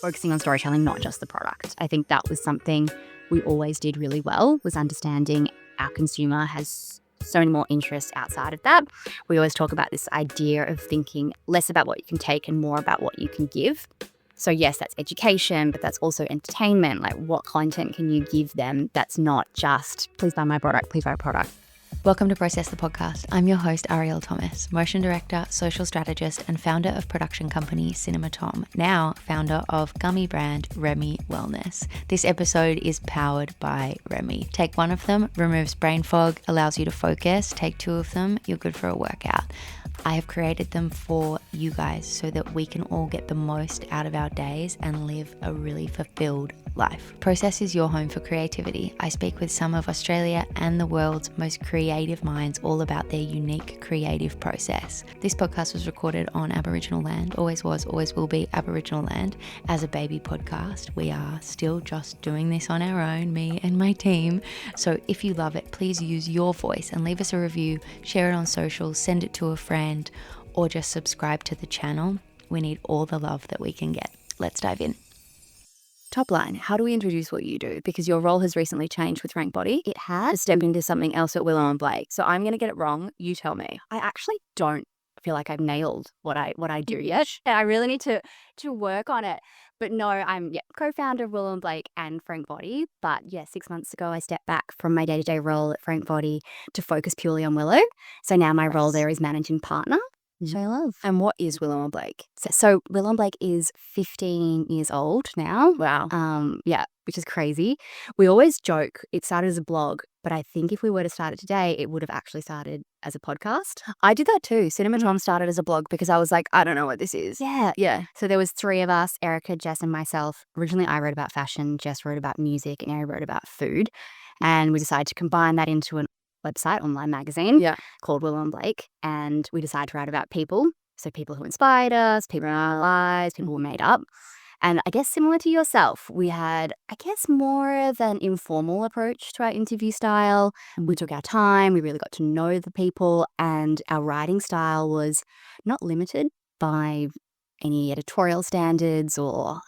focusing on storytelling, not just the product. I think that was something we always did really well, was understanding our consumer has so many more interests outside of that. We always talk about this idea of thinking less about what you can take and more about what you can give. So yes, that's education, but that's also entertainment. Like, what content can you give them that's not just, please buy my product, please buy a product. Welcome to Process the Podcast. I'm your host, Arielle Thomas, motion director, social strategist, and founder of production company Cinema Tom, now founder of gummy brand Remy Wellness. This episode is powered by Remy. Take one of them, removes brain fog, allows you to focus. Take two of them, you're good for a workout. I have created them for you guys so that we can all get the most out of our days and live a really fulfilled life. Process is your home for creativity. I speak with some of Australia and the world's most creative minds all about their unique creative process. This podcast was recorded on Aboriginal land, always was, always will be Aboriginal land. As a baby podcast, we are still just doing this on our own, me and my team. So if you love it, please use your voice and leave us a review, share it on social, send it to a friend, or just subscribe to the channel. We need all the love that we can get. Let's dive in. Top line, how do we introduce what you do? Because your role has recently changed with Rank Body. It has stepped into something else at Willow and Blake. So I'm going to get it wrong. You tell me. I actually don't feel like I've nailed what I do yet. And I really need to work on it. But no, I'm co-founder of Willow and Blake and Frank Body. But 6 months ago, I stepped back from my day-to-day role at Frank Body to focus purely on Willow. So now my role there is managing partner, which I love. And what is Willow and Blake? So Willow and Blake is 15 years old now. Wow. Which is crazy. We always joke it started as a blog, but I think if we were to start it today, it would have actually started as a podcast. I did that too. Cinema Tom started as a blog because I was like, I don't know what this is. Yeah. So there was three of us, Erica, Jess, and myself. Originally, I wrote about fashion, Jess wrote about music, and Ari wrote about food. And we decided to combine that into an website, online magazine called Willow and Blake. And we decided to write about people. So people who inspired us, people in our lives, people who made up. And I guess similar to yourself, we had, more of an informal approach to our interview style. We took our time, we really got to know the people, and our writing style was not limited by any editorial standards or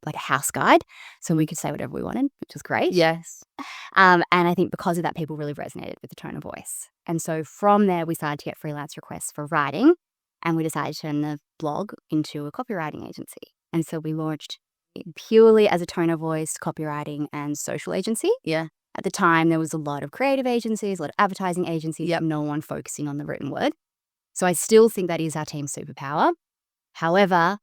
like a house guide. So we could say whatever we wanted, which was great. Yes. And I think because of that, people really resonated with the tone of voice. And so from there, we started to get freelance requests for writing, and we decided to turn the blog into a copywriting agency. And so we launched purely as a tone of voice, copywriting and social agency. Yeah. At the time, there was a lot of creative agencies, a lot of advertising agencies, no one focusing on the written word. So I still think that is our team's superpower. However,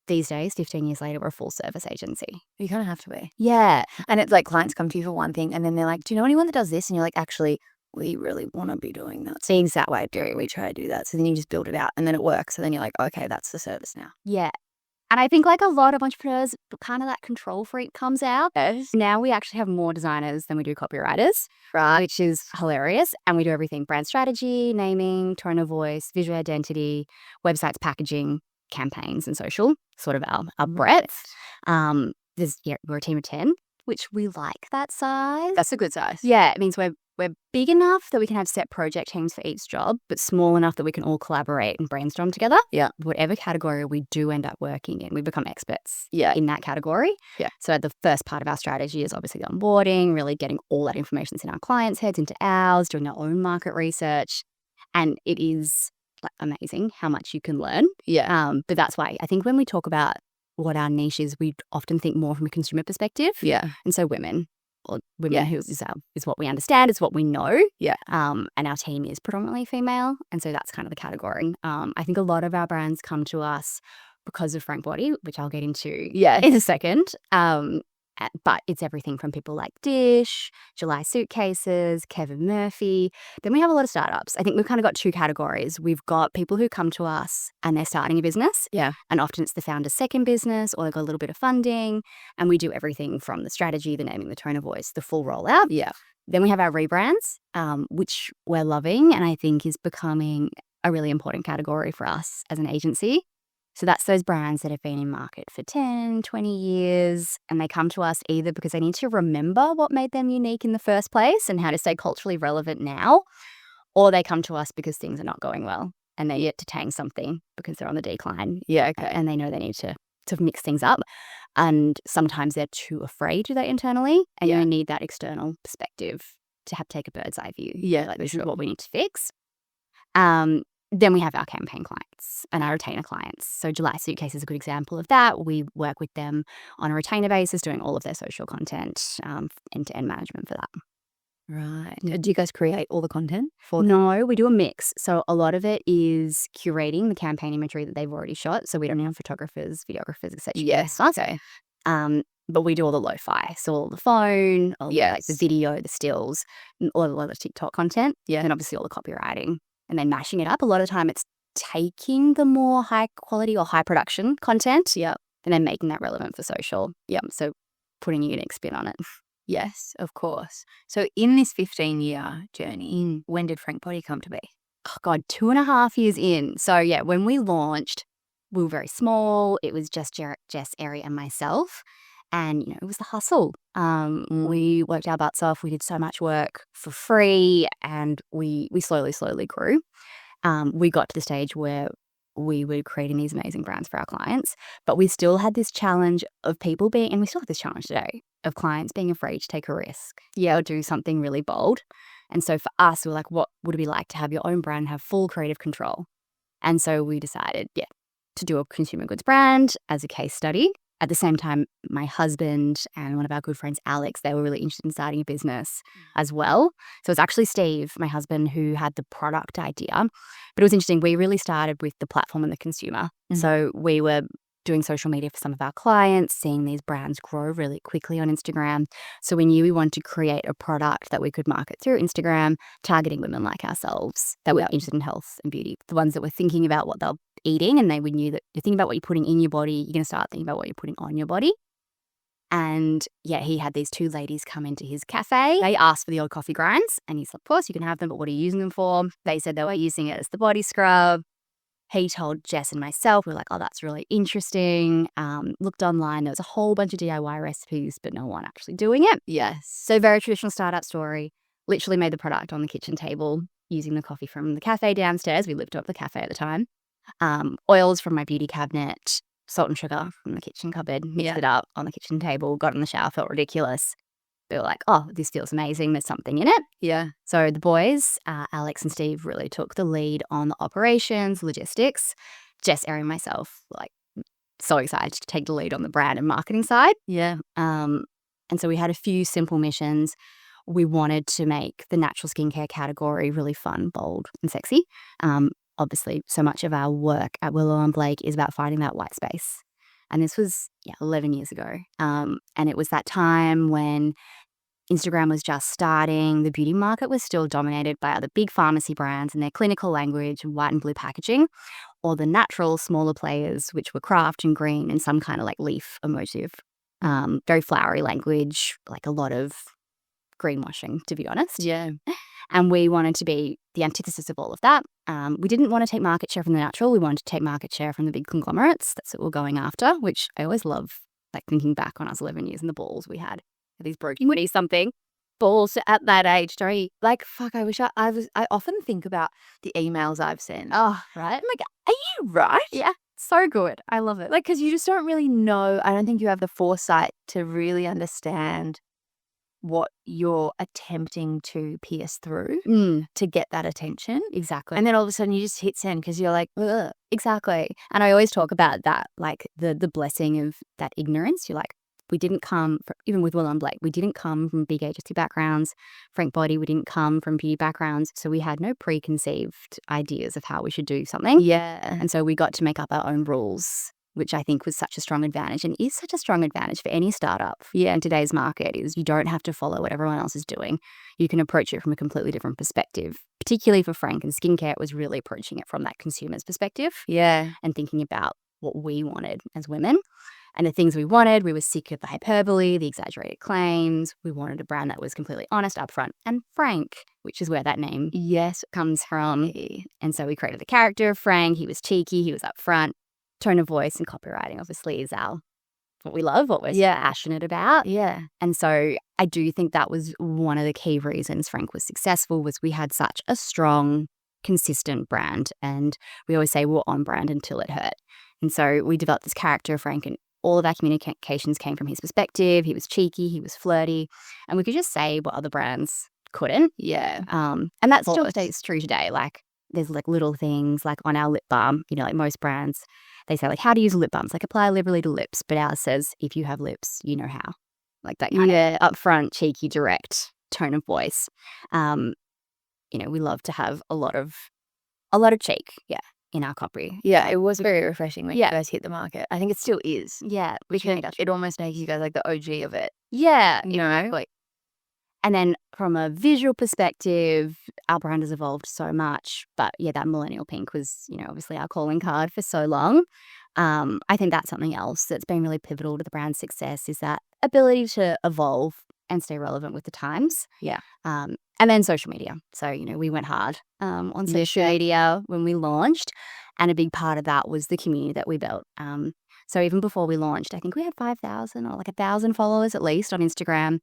these days, 15 years later, we're a full service agency. You kind of have to be. Yeah. And it's like clients come to you for one thing and then they're like, do you know anyone that does this? And you're like, actually, we really want to be doing that. So that way, we try to do that. So then you just build it out and then it works. So then you're like, okay, that's the service now. Yeah. And I think like a lot of entrepreneurs, kind of that control freak comes out. Yes. Now we actually have more designers than we do copywriters, right? Which is hilarious. And we do everything: brand strategy, naming, tone of voice, visual identity, websites, packaging, campaigns, and social, sort of our breadth. We're a team of 10, which we like that size. That's a good size. Yeah, it means we're big enough that we can have set project teams for each job, but small enough that we can all collaborate and brainstorm together. Yeah. Whatever category we do end up working in, we become experts in that category. Yeah. So the first part of our strategy is obviously the onboarding, really getting all that information that's in our clients' heads into ours, doing our own market research. And it is amazing how much you can learn. Yeah. But that's why I think when we talk about what our niche is, we often think more from a consumer perspective. Yeah. And so women who is what we understand, is what we know. Yeah. And our team is predominantly female. And so that's kind of the category. I think a lot of our brands come to us because of Frank Body, which I'll get into in a second. But it's everything from people like Dish, July Suitcases, Kevin Murphy. Then we have a lot of startups. I think we've kind of got two categories. We've got people who come to us and they're starting a business. Yeah. And often it's the founder's second business, or they've got a little bit of funding. And we do everything from the strategy, the naming, the tone of voice, the full rollout. Yeah. Then we have our rebrands, which we're loving and I think is becoming a really important category for us as an agency. So that's those brands that have been in market for 10, 20 years, and they come to us either because they need to remember what made them unique in the first place and how to stay culturally relevant now, or they come to us because things are not going well and they're yet to tang something because they're on the decline. Yeah, okay. And they know they need to to mix things up. And sometimes they're too afraid to do that internally, and you need that external perspective to take a bird's eye view. Yeah, like this is what we need to fix. Then we have our campaign clients and our retainer clients. So July Suitcase is a good example of that. We work with them on a retainer basis, doing all of their social content, end-to-end management for that. Right. Do you guys create all the content for them? No, we do a mix. So a lot of it is curating the campaign imagery that they've already shot. So we don't have photographers, videographers, etc. Yes. Okay. But we do all the lo-fi. So all the phone, all like the video, the stills, and all the TikTok content. Yeah. And obviously all the copywriting. And then mashing it up. A lot of the time it's taking the more high quality or high production content. Yeah. And then making that relevant for social. Yeah. So putting a unique spin on it. Yes, of course. So in this 15-year journey, when did Frank Body come to be? Oh God, 2.5 years in. So yeah, when we launched, we were very small. It was just Jess, Ari, and myself. And, it was the hustle. We worked our butts off. We did so much work for free, and we slowly grew. We got to the stage where we were creating these amazing brands for our clients, but we still had this challenge of people being, and we still have this challenge today, of clients being afraid to take a risk. Yeah, or do something really bold. And so for us, we were like, what would it be like to have your own brand, have full creative control? And so we decided, to do a consumer goods brand as a case study. At the same time, my husband and one of our good friends, Alex, they were really interested in starting a business as well. So it's actually Steve, my husband, who had the product idea. But it was interesting. We really started with the platform and the consumer. Mm-hmm. So we were doing social media for some of our clients, seeing these brands grow really quickly on Instagram. So we knew we wanted to create a product that we could market through Instagram, targeting women like ourselves that were interested in health and beauty, the ones that were thinking about what they're eating, and we knew that you think about what you're putting in your body, you're going to start thinking about what you're putting on your body. And he had these two ladies come into his cafe. They asked for the old coffee grinds, and he said, of course you can have them, but what are you using them for? They said they were using it as the body scrub. He told Jess and myself, we were like, oh, that's really interesting. Looked online, there was a whole bunch of DIY recipes, but no one actually doing it. Yes. So very traditional startup story. Literally made the product on the kitchen table using the coffee from the cafe downstairs. We lived up the cafe at the time. Oils from my beauty cabinet, salt and sugar from the kitchen cupboard, mixed it up on the kitchen table, got in the shower, felt ridiculous. They were like, oh, this feels amazing. There's something in it. Yeah. So the boys, Alex and Steve, really took the lead on the operations, logistics. Jess, Ari, and myself were like so excited to take the lead on the brand and marketing side. Yeah. And so we had a few simple missions. We wanted to make the natural skincare category really fun, bold, and sexy. Obviously, so much of our work at Willow and Blake is about finding that white space. And this was 11 years ago. And it was that time when Instagram was just starting. The beauty market was still dominated by other big pharmacy brands and their clinical language, white and blue packaging, or the natural smaller players, which were craft and green and some kind of like leaf emotive, very flowery language, like a lot of greenwashing, to be honest. Yeah. And we wanted to be the antithesis of all of that. We didn't want to take market share from the natural. We wanted to take market share from the big conglomerates. That's what we're going after, which I always love, like thinking back on us 11 years and the balls we had. These broken woody something. Balls at that age, don't you? Like, fuck, I wish I often think about the emails I've sent. Oh, right. I'm like, are you right? Yeah. So good. I love it. Like, because you just don't really know. I don't think you have the foresight to really understand what you're attempting to pierce through to get that attention. Exactly. And then all of a sudden you just hit send because you're like, ugh. Exactly. And I always talk about that, like the blessing of that ignorance. You're like, we didn't come from, even with Willow and Blake, we didn't come from big agency backgrounds. Frank Body, we didn't come from beauty backgrounds. So we had no preconceived ideas of how we should do something. Yeah. And so we got to make up our own rules, which I think was such a strong advantage and is such a strong advantage for any startup. Yeah, in today's market is you don't have to follow what everyone else is doing. You can approach it from a completely different perspective. Particularly for Frank and skincare, it was really approaching it from that consumer's perspective. Yeah. And thinking about what we wanted as women. And the things we wanted, we were sick of the hyperbole, the exaggerated claims. We wanted a brand that was completely honest, upfront, and frank, which is where that name comes from. And so we created the character of Frank. He was cheeky, he was upfront. Tone of voice and copywriting obviously is what we love, what we're passionate about. Yeah. And so I do think that was one of the key reasons Frank was successful was we had such a strong, consistent brand. And we always say we're on brand until it hurt. And so we developed this character of Frank, and all of our communications came from his perspective. He was cheeky, he was flirty, and we could just say what other brands couldn't. Yeah. And that still stays true today. Like, there's like little things like on our lip balm, you know, like most brands, they say like how to use a lip balm. It's like apply liberally to lips, but ours says if you have lips, you know how. Like that kind of upfront, cheeky, direct tone of voice. You know, we love to have a lot of cheek, in our copy. Yeah, it was very refreshing when you guys hit the market. I think it still is. Yeah, Because it almost makes you guys like the OG of it. Yeah, You know? like. And then from a visual perspective, our brand has evolved so much. But yeah, that millennial pink was, you know, obviously our calling card for so long. I think that's something else that's been really pivotal to the brand's success, is that ability to evolve and stay relevant with the times. Yeah. And then social media. So, you know, we went hard on social media when we launched. And a big part of that was the community that we built. So even before we launched, I think we had 5,000 or like 1,000 followers at least on Instagram,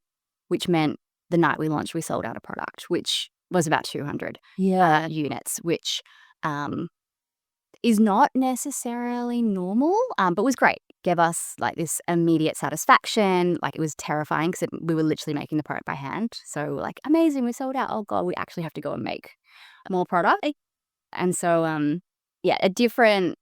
which meant the night we launched, we sold out a product, which was about 200 units, which is not necessarily normal, but was great. Gave us like this immediate satisfaction. Like, it was terrifying because we were literally making the product by hand. So like, amazing, we sold out. Oh God, we actually have to go and make more product. And so, a different,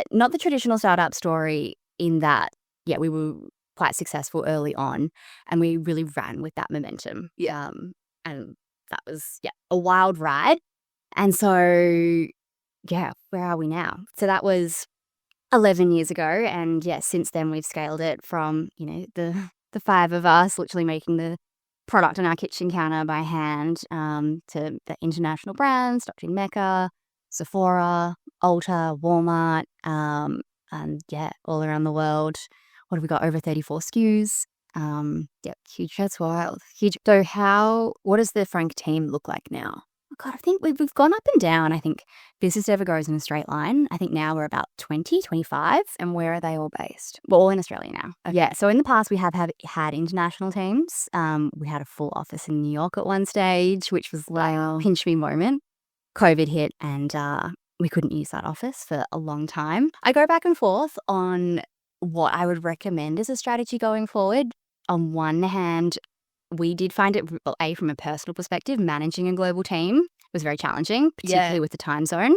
not the traditional startup story in that, we were quite successful early on and we really ran with that momentum. And that was, a wild ride. And so, where are we now? So that was 11 years ago. And since then we've scaled it from, you know, the five of us literally making the product on our kitchen counter by hand, to the international brands, Dr. Mecca, Sephora, Ulta, Walmart, and all around the world. What have we got? Over 34 SKUs. Huge. That's wild. Huge. So what does the Frank team look like now? Oh God, I think we've gone up and down. I think business never goes in a straight line. I think now we're about 20, 25. And where are they all based? We're all in Australia now. Okay. Yeah. So in the past, we have had international teams. We had a full office in New York at one stage, which was like a pinch me moment. COVID hit and we couldn't use that office for a long time. I go back and forth on what I would recommend as a strategy going forward. On one hand, we did find it, from a personal perspective, managing a global team was very challenging, particularly with the time zone,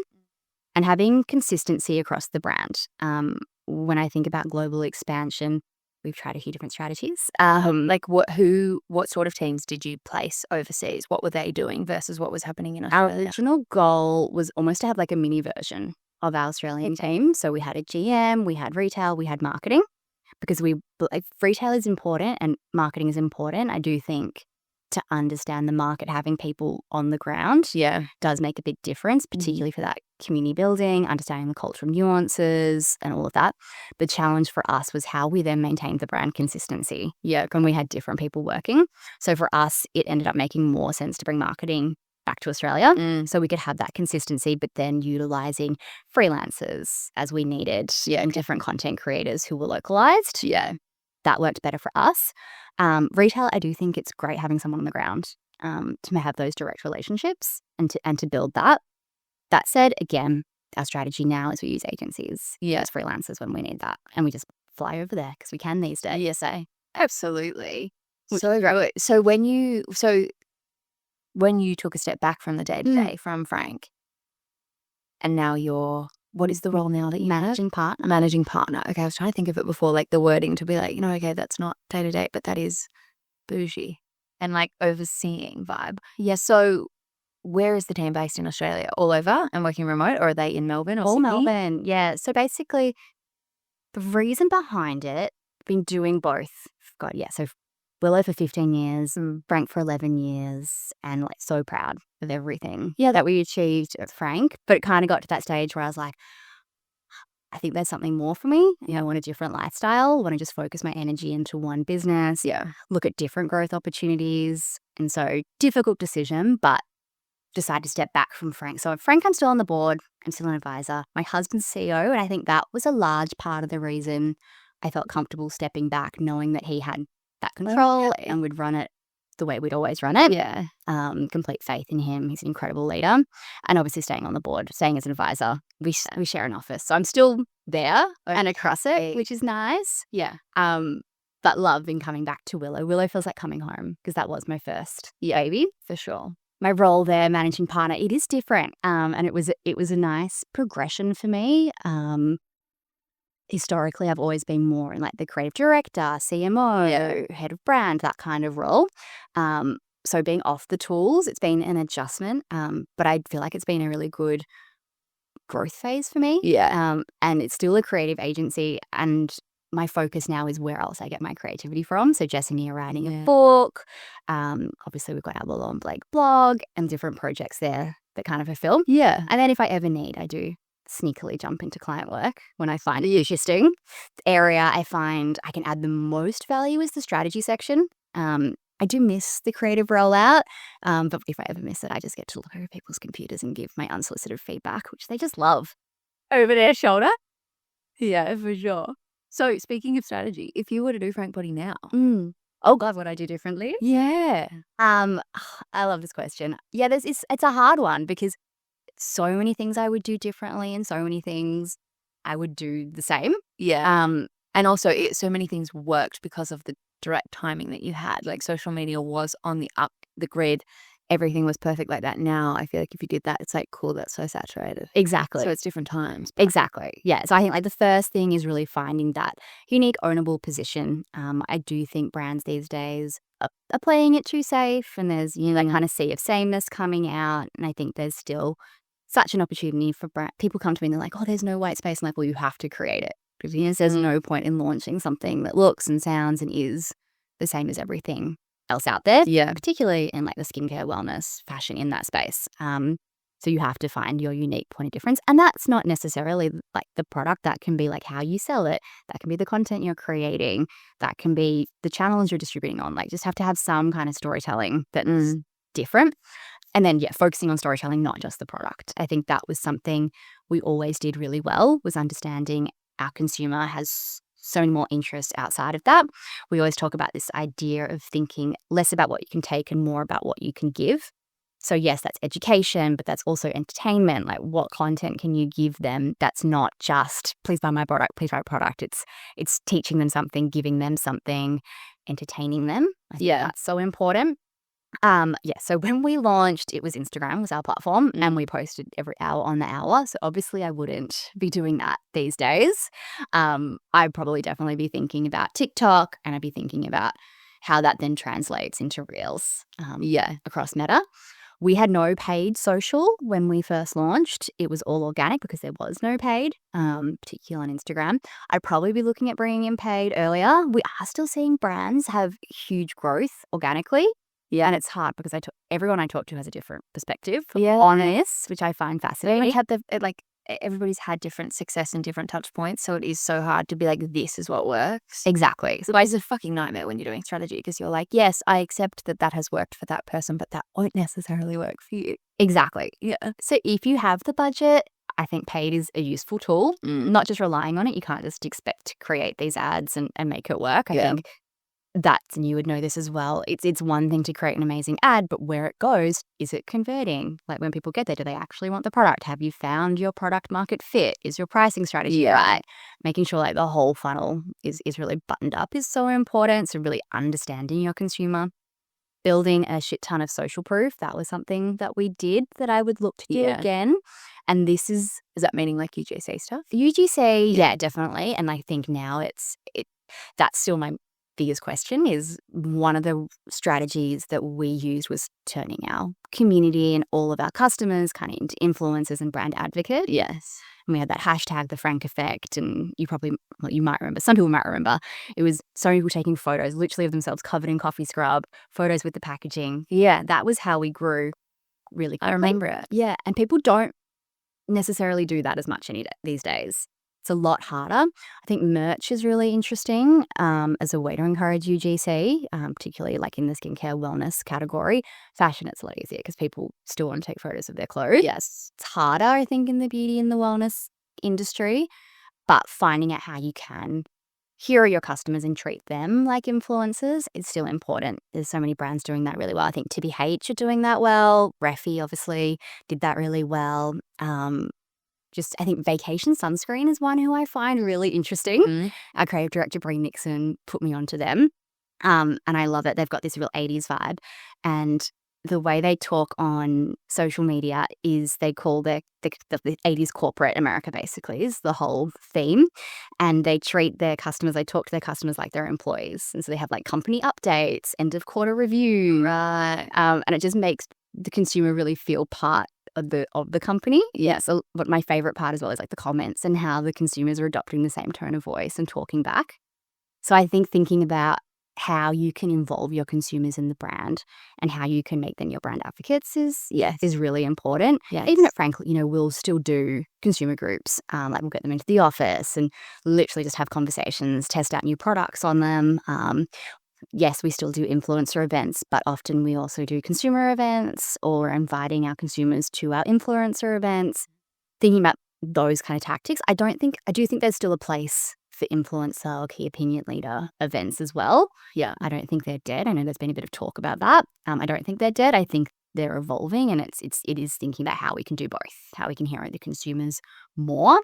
and having consistency across the brand. When I think about global expansion, we've tried a few different strategies. What sort of teams did you place overseas? What were they doing versus what was happening in Australia? Our original goal was almost to have like a mini version of our Australian team. So we had a GM, we had retail, we had marketing, because retail is important and marketing is important. I do think to understand the market, having people on the ground does make a big difference, particularly for that community building, understanding the cultural nuances and all of that. The challenge for us was how we then maintained the brand consistency when we had different people working. So for us, it ended up making more sense to bring marketing back to Australia so we could have that consistency, but then utilizing freelancers as we needed and different content creators who were localized. That worked better for us. Retail, I do think it's great having someone on the ground to have those direct relationships and to build that. That said, again, our strategy now is we use agencies as freelancers when we need that, and we just fly over there because we can these days. Yes, absolutely. So great. So when you took a step back from the day-to-day from Frank, and now what is the role now that you Managing have? partner. Managing partner. Okay, I was trying to think of it before, like the wording to be like, okay, that's not day-to-day, but that is bougie and like overseeing vibe. Yeah, so where is the team based in Australia? All over and working remote, or are they in Melbourne or All Sydney? Melbourne, yeah. So basically, the reason behind it, been doing both. So Willow for 15 years, Frank for 11 years, and like so proud of everything that we achieved at Frank. But it kind of got to that stage where I was like, I think there's something more for me. I want a different lifestyle. I want to just focus my energy into one business. Look at different growth opportunities. And so difficult decision, but decided to step back from Frank. So Frank, I'm still on the board. I'm still an advisor. My husband's CEO, and I think that was a large part of the reason I felt comfortable stepping back, knowing that he had that control and would run it the way we'd always run it. Yeah. Complete faith in him. He's an incredible leader. And obviously staying on the board, staying as an advisor. We share an office. So I'm still there and across it, which is nice. Yeah. But loving coming back to Willow. Willow feels like coming home because that was my first baby. For sure. My role there, managing partner, it is different. And it was a nice progression for me. Historically, I've always been more in like the creative director, CMO, head of brand, that kind of role. So being off the tools, it's been an adjustment. But I feel like it's been a really good growth phase for me. Yeah. And it's still a creative agency, and my focus now is where else I get my creativity from. So Jess and me are writing a book. Obviously, we've got our Willow and Blake blog and different projects there that kind of fulfill. Yeah. And then if I ever need, I do sneakily jump into client work when I find it interesting. The area I find I can add the most value is the strategy section. I do miss the creative rollout, but if I ever miss it, I just get to look over people's computers and give my unsolicited feedback, which they just love over their shoulder. Yeah, for sure. So speaking of strategy, if you were to do Frank Body now, oh God, what I do differently? Yeah. I love this question. Yeah, it's a hard one because so many things I would do differently and so many things I would do the same. Yeah. And also so many things worked because of the direct timing that you had. Like social media was on the grid. Everything was perfect like that. Now I feel like if you did that, it's like, cool, that's so saturated. Exactly. So it's different times. Exactly. Yeah. So I think like the first thing is really finding that unique ownable position. I do think brands these days are playing it too safe, and there's, that kind of sea of sameness coming out. And I think there's still such an opportunity for people come to me and they're like, oh, there's no white space. I'm like, well, you have to create it. Because there's no point in launching something that looks and sounds and is the same as everything else out there. Yeah. Particularly in like the skincare, wellness, fashion, in that space. So you have to find your unique point of difference. And that's not necessarily like the product. That can be like how you sell it. That can be the content you're creating. That can be the channels you're distributing on. Like just have to have some kind of storytelling that is different. And then, focusing on storytelling, not just the product. I think that was something we always did really well, was understanding our consumer has so many more interests outside of that. We always talk about this idea of thinking less about what you can take and more about what you can give. So yes, that's education, but that's also entertainment. Like what content can you give them that's not just, please buy my product, please buy a product. It's teaching them something, giving them something, entertaining them. I think that's so important. So when we launched, it was Instagram was our platform, and we posted every hour on the hour. So obviously I wouldn't be doing that these days. I'd probably definitely be thinking about TikTok, and I'd be thinking about how that then translates into Reels across Meta. We had no paid social when we first launched. It was all organic because there was no paid, particularly on Instagram. I'd probably be looking at bringing in paid earlier. We are still seeing brands have huge growth organically. Yeah, and it's hard because everyone I talk to has a different perspective on this, which I find fascinating. Everybody's had different success and different touch points, so it is so hard to be like, this is what works. Exactly. So it's a fucking nightmare when you're doing strategy because you're like, yes, I accept that has worked for that person, but that won't necessarily work for you. Exactly. Yeah. So if you have the budget, I think paid is a useful tool. Not just relying on it. You can't just expect to create these ads and make it work. I think and you would know this as well. It's one thing to create an amazing ad, but where it goes, is it converting? Like when people get there, do they actually want the product? Have you found your product market fit? Is your pricing strategy right? Making sure like the whole funnel is really buttoned up is so important. So really understanding your consumer. Building a shit ton of social proof. That was something that we did that I would look to do again. And this is that meaning like UGC stuff? UGC, yeah, definitely. And I think now that's still my biggest question. Is one of the strategies that we used was turning our community and all of our customers kind of into influencers and brand advocates. Yes. And we had that hashtag, the Frank effect, and you might remember, some people might remember, it was so many people taking photos literally of themselves covered in coffee scrub, photos with the packaging. Yeah, that was how we grew really quickly. I remember it. Yeah, and people don't necessarily do that as much these days. It's a lot harder. I think merch is really interesting as a way to encourage UGC, particularly like in the skincare wellness category. Fashion, it's a lot easier because people still want to take photos of their clothes. Yes. It's harder, I think, in the beauty and the wellness industry, but finding out how you can here are your customers and treat them like influencers is still important. There's so many brands doing that really well. I think TBH are doing that well. Refi obviously did that really well. I think Vacation Sunscreen is one who I find really interesting. Our creative director, Bree Nixon, put me onto them. And I love it. They've got this real 80s vibe. And the way they talk on social media is they call the 80s corporate America, basically, is the whole theme. And they treat their customers, they talk to their customers like they're employees. And so they have like company updates, end of quarter review. And it just makes the consumer really feel part of the company. Yeah. So but my favorite part as well is like the comments and how the consumers are adopting the same tone of voice and talking back. So I think thinking about how you can involve your consumers in the brand and how you can make them your brand advocates is really important. Yes. Even at Frank, we'll still do consumer groups. Like we'll get them into the office and literally just have conversations, test out new products on them. Yes, we still do influencer events, but often we also do consumer events or inviting our consumers to our influencer events, thinking about those kind of tactics. I do think there's still a place for influencer or key opinion leader events as well. Yeah. I don't think they're dead. I know there's been a bit of talk about that. I don't think they're dead. I think they're evolving, and it is thinking about how we can do both, how we can hear the consumers more.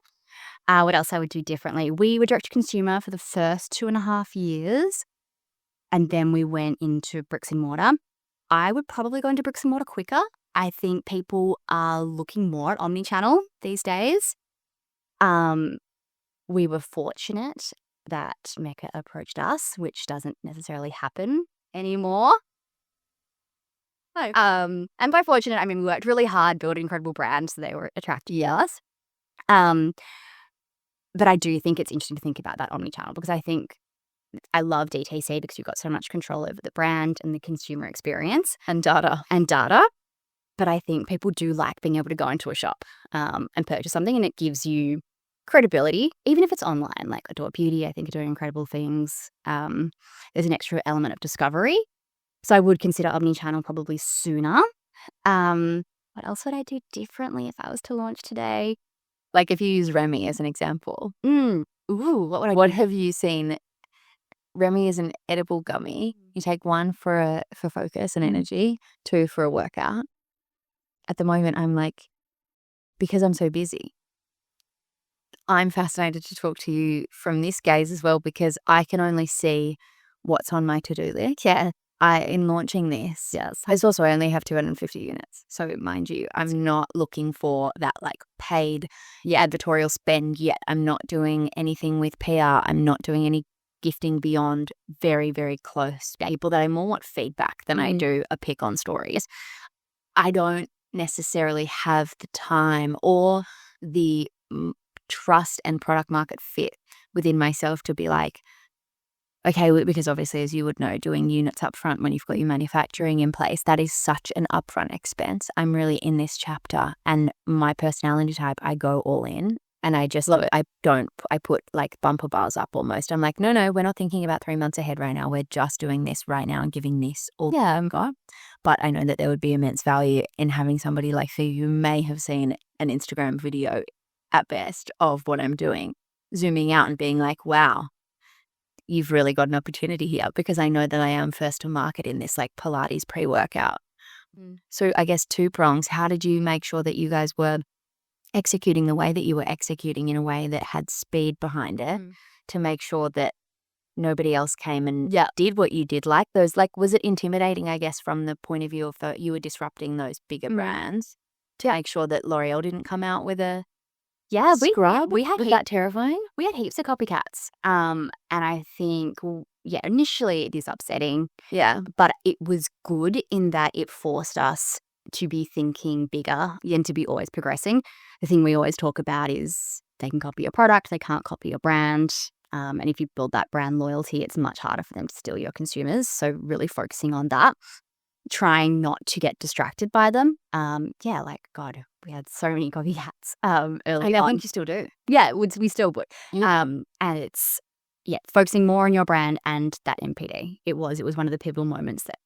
What else I would do differently? We were direct to consumer for the first 2.5 years, and then we went into bricks and mortar. I would probably go into bricks and mortar quicker. I think people are looking more at omnichannel these days. We were fortunate that Mecca approached us, which doesn't necessarily happen anymore. No. And by fortunate, I mean we worked really hard building incredible brands, so they were attracted to us. But I do think it's interesting to think about that omnichannel, because I think I love DTC because you've got so much control over the brand and the consumer experience And data. But I think people do like being able to go into a shop and purchase something, and it gives you credibility, even if it's online. Like Adore Beauty, I think, are doing incredible things. There's an extra element of discovery. So I would consider omnichannel probably sooner. What else would I do differently if I was to launch today? Like if you use Remy as an example. What have you seen? Remy is an edible gummy. You take one for focus and energy, 2 for a workout. At the moment, I'm like, because I'm so busy, I'm fascinated to talk to you from this gaze as well, because I can only see what's on my to-do list. Yeah. In launching this, Yes. I also only have 250 units. So mind you, I'm not looking for that like paid advertorial spend yet. I'm not doing anything with PR. I'm not doing any gifting beyond very, very close people that I more want feedback than I do a pick on stories. I don't necessarily have the time or the trust and product market fit within myself to be like, okay, because obviously, as you would know, doing units up front when you've got your manufacturing in place, that is such an upfront expense. I'm really in this chapter, and my personality type, I go all in, and I just love it. I put like bumper bars up almost. I'm like, no, we're not thinking about 3 months ahead right now. We're just doing this right now and giving this all I've got. But I know that there would be immense value in having somebody like you who may have seen an Instagram video at best of what I'm doing, zooming out and being like, wow, you've really got an opportunity here, because I know that I am first to market in this like Pilates pre-workout. So I guess 2 prongs. How did you make sure that you guys were executing the way that you were executing in a way that had speed behind it to make sure that nobody else came and did what you did? Like those, like, was it intimidating, I guess, from the point of view of you were disrupting those bigger brands to make sure that L'Oreal didn't come out with a scrub? We had Was that terrifying? We had heaps of copycats. And I think, initially it is upsetting. Yeah. But it was good in that it forced us to be thinking bigger and to be always progressing. The thing we always talk about is they can copy your product, they can't copy your brand. And if you build that brand loyalty, it's much harder for them to steal your consumers. So really focusing on that, trying not to get distracted by them. Like, God, we had so many copycats early on. I think you still do. Yeah, we still would. And it's, focusing more on your brand and that NPD. It was one of the pivotal moments that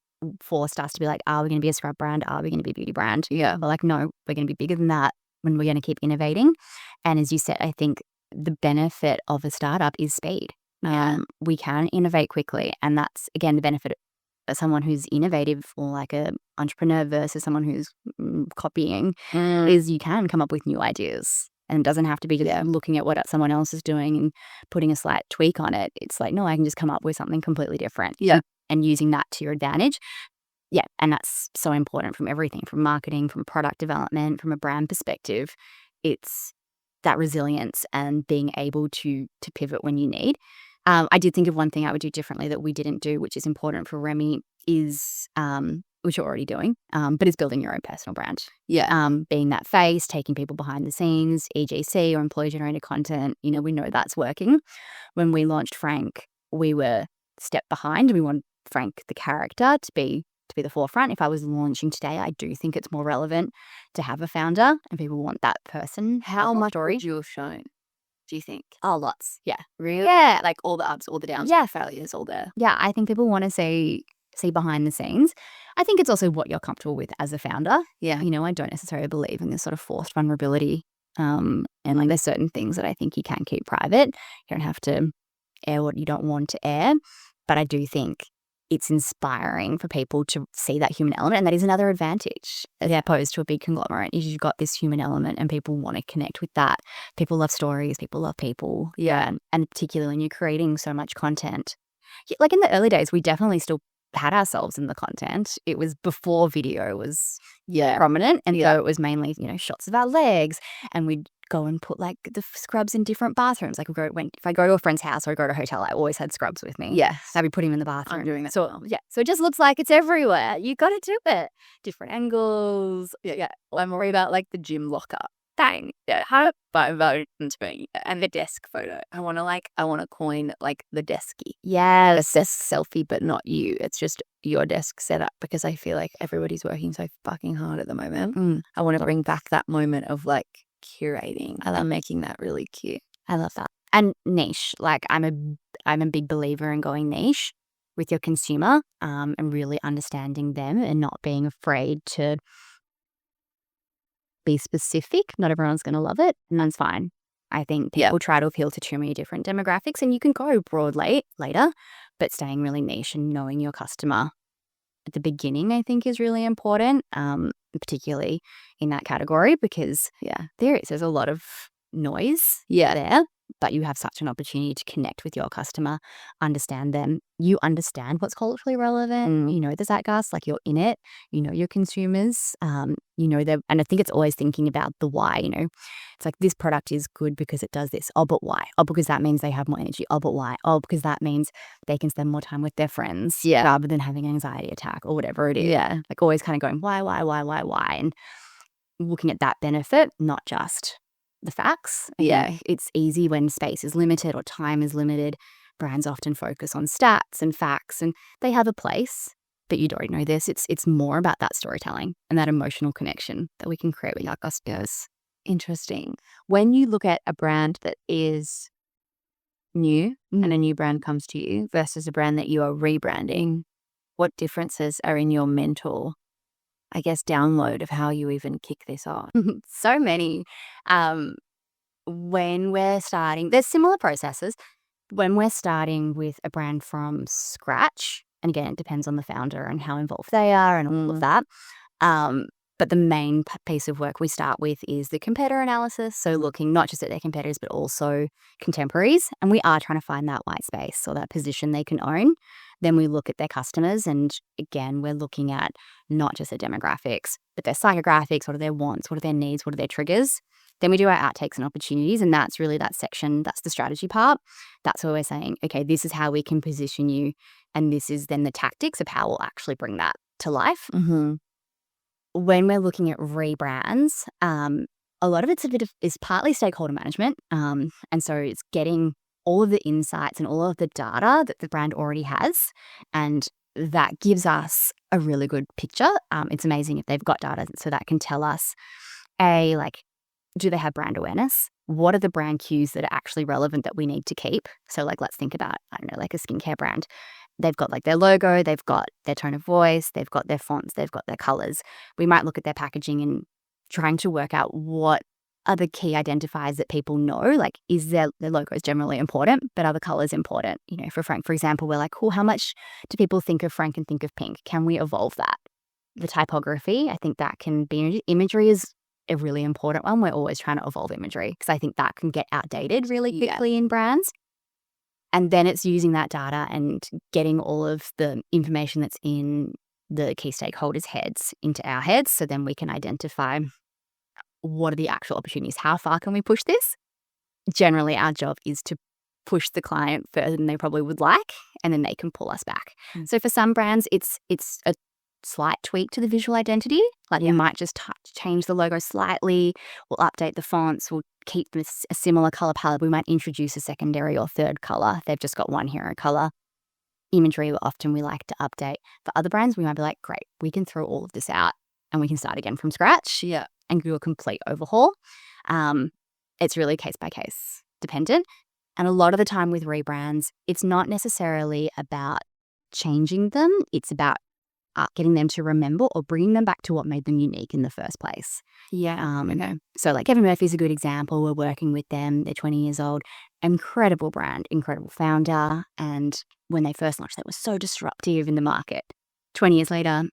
forced us to be like, are we going to be a scrub brand? Are we going to be a beauty brand? Yeah. But like, no, we're going to be bigger than that, when we're going to keep innovating. And as you said, I think the benefit of a startup is speed. We can innovate quickly. And that's, again, the benefit of someone who's innovative or like a entrepreneur versus someone who's copying is you can come up with new ideas. And it doesn't have to be just looking at what someone else is doing and putting a slight tweak on it. It's like, no, I can just come up with something completely different. Yeah. And using that to your advantage. Yeah. And that's so important from everything, from marketing, from product development, from a brand perspective. It's that resilience and being able to pivot when you need. I did think of one thing I would do differently that we didn't do, which is important for Remy, is which you're already doing, but is building your own personal brand. Yeah. Being that face, taking people behind the scenes, EGC or employee-generated content. We know that's working. When we launched Frank, we were step behind. We want Frank, the character, to be the forefront. If I was launching today, I do think it's more relevant to have a founder and people want that person. How much would you have shown, do you think? Oh, lots. Yeah. Really? Yeah. Like all the ups, all the downs, failures, all there. Yeah, I think people want to see behind the scenes. I think it's also what you're comfortable with as a founder. Yeah. I don't necessarily believe in this sort of forced vulnerability. And like there's certain things that I think you can keep private. You don't have to air what you don't want to air. But I do think it's inspiring for people to see that human element. And that is another advantage as opposed to a big conglomerate. Is you've got this human element and people want to connect with that. People love stories. People love people. Yeah. And particularly when you're creating so much content. Like in the early days, we definitely still had ourselves in the content. It was before video was prominent. And so it was mainly, shots of our legs. And we'd go and put like the scrubs in different bathrooms. Like if I go to a friend's house or I go to a hotel, I always had scrubs with me. Yeah. So I'd be putting them in the bathroom. I'm doing that. So so it just looks like it's everywhere. You got to do it. Different angles. Yeah. I'm worried about like the gym locker. Dang. Yeah, how about to me and the desk photo. I want to coin like the desky. Yes. The desk selfie, but not you. It's just your desk setup because I feel like everybody's working so fucking hard at the moment. I want to bring back that moment of like curating. I love making that really cute. I love that. And niche. Like I'm a big believer in going niche with your consumer, and really understanding them and not being afraid to be specific. Not everyone's going to love it, and that's fine. I think people try to appeal to too many different demographics, and you can go broad later, but staying really niche and knowing your customer at the beginning, I think, is really important, particularly in that category because there's a lot of noise there, but you have such an opportunity to connect with your customer, understand them. You understand what's culturally relevant. You know the zeitgeist, like you're in it. You know your consumers. You know them, and I think it's always thinking about the why. It's like this product is good because it does this. Oh, but why? Oh, because that means they have more energy. Oh, but why? Oh, because that means they can spend more time with their friends. Rather than having an anxiety attack or whatever it is. Like always kind of going why, and looking at that benefit, not just the facts. It's easy when space is limited or time is limited. Brands often focus on stats and facts, and they have a place, but you don't know this. It's more about that storytelling and that emotional connection that we can create with our customers. Interesting. When you look at a brand that is new and a new brand comes to you versus a brand that you are rebranding, what differences are in your mental, I guess, download of how you even kick this off? So many. When we're starting, there's similar processes. When we're starting with a brand from scratch, and again, it depends on the founder and how involved they are and all of that. But the main piece of work we start with is the competitor analysis. So looking not just at their competitors, but also contemporaries. And we are trying to find that white space or that position they can own. Then we look at their customers. And again, we're looking at not just their demographics, but their psychographics. What are their wants? What are their needs? What are their triggers? Then we do our outtakes and opportunities. And that's really that section. That's the strategy part. That's where we're saying, okay, this is how we can position you. And this is then the tactics of how we'll actually bring that to life. When we're looking at rebrands, a lot of it's is partly stakeholder management. And so it's getting all of the insights and all of the data that the brand already has. And that gives us a really good picture. It's amazing if they've got data so that can tell us, do they have brand awareness? What are the brand cues that are actually relevant that we need to keep? So let's think about, I don't know, like a skincare brand. They've got their logo, they've got their tone of voice, they've got their fonts, they've got their colors. We might look at their packaging and trying to work out what other key identifiers that people know, like, is their logo is generally important, but are the colors important? You know, for Frank, for example, we're like, cool, how much do people think of Frank and think of pink? Can we evolve that? The typography, I think that can be, imagery is a really important one. We're always trying to evolve imagery because I think that can get outdated really quickly in brands. And then it's using that data and getting all of the information that's in the key stakeholders' heads into our heads, so then we can identify what are the actual opportunities, how far can we push this? Generally, our job is to push the client further than they probably would like, and then they can pull us back. So for some brands, it's a slight tweak to the visual identity. Like we might just change the logo slightly, we'll update the fonts, we'll keep a similar color palette. We might introduce a secondary or third color. They've just got one hero color. Imagery, often we like to update. For other brands, we might be like, great, we can throw all of this out and we can start again from scratch and do a complete overhaul. It's really case by case dependent. And a lot of the time with rebrands, it's not necessarily about changing them. It's about getting them to remember or bringing them back to what made them unique in the first place. So like Kevin Murphy's a good example. We're working with them. They're 20 years old. Incredible brand, incredible founder. And when they first launched, they were so disruptive in the market. 20 years later,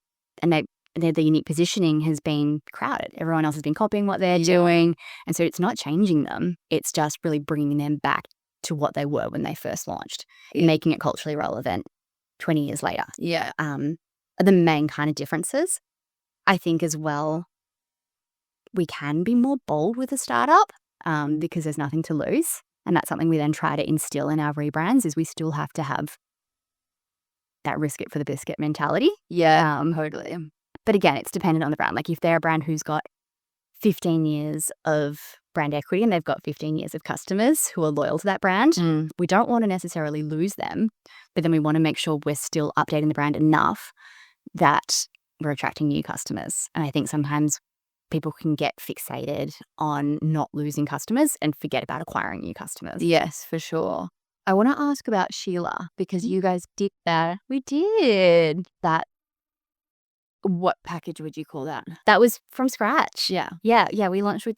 and their unique positioning has been crowded. Everyone else has been copying what they're doing. And so it's not changing them. It's just really bringing them back to what they were when they first launched, making it culturally relevant 20 years later. Are the main kind of differences. I think as well, we can be more bold with a startup because there's nothing to lose. And that's something we then try to instill in our rebrands is we still have to have that risk it for the biscuit mentality. Totally. But again, it's dependent on the brand. Like if they're a brand who's got 15 years of brand equity and they've got 15 years of customers who are loyal to that brand, we don't want to necessarily lose them, but then we want to make sure we're still updating the brand enough that we're attracting new customers. And I think sometimes people can get fixated on not losing customers and forget about acquiring new customers. Yes, for sure. I want to ask about Sheila because you guys did that. We did that. What package would you call that? That was from scratch. Yeah. We launched with,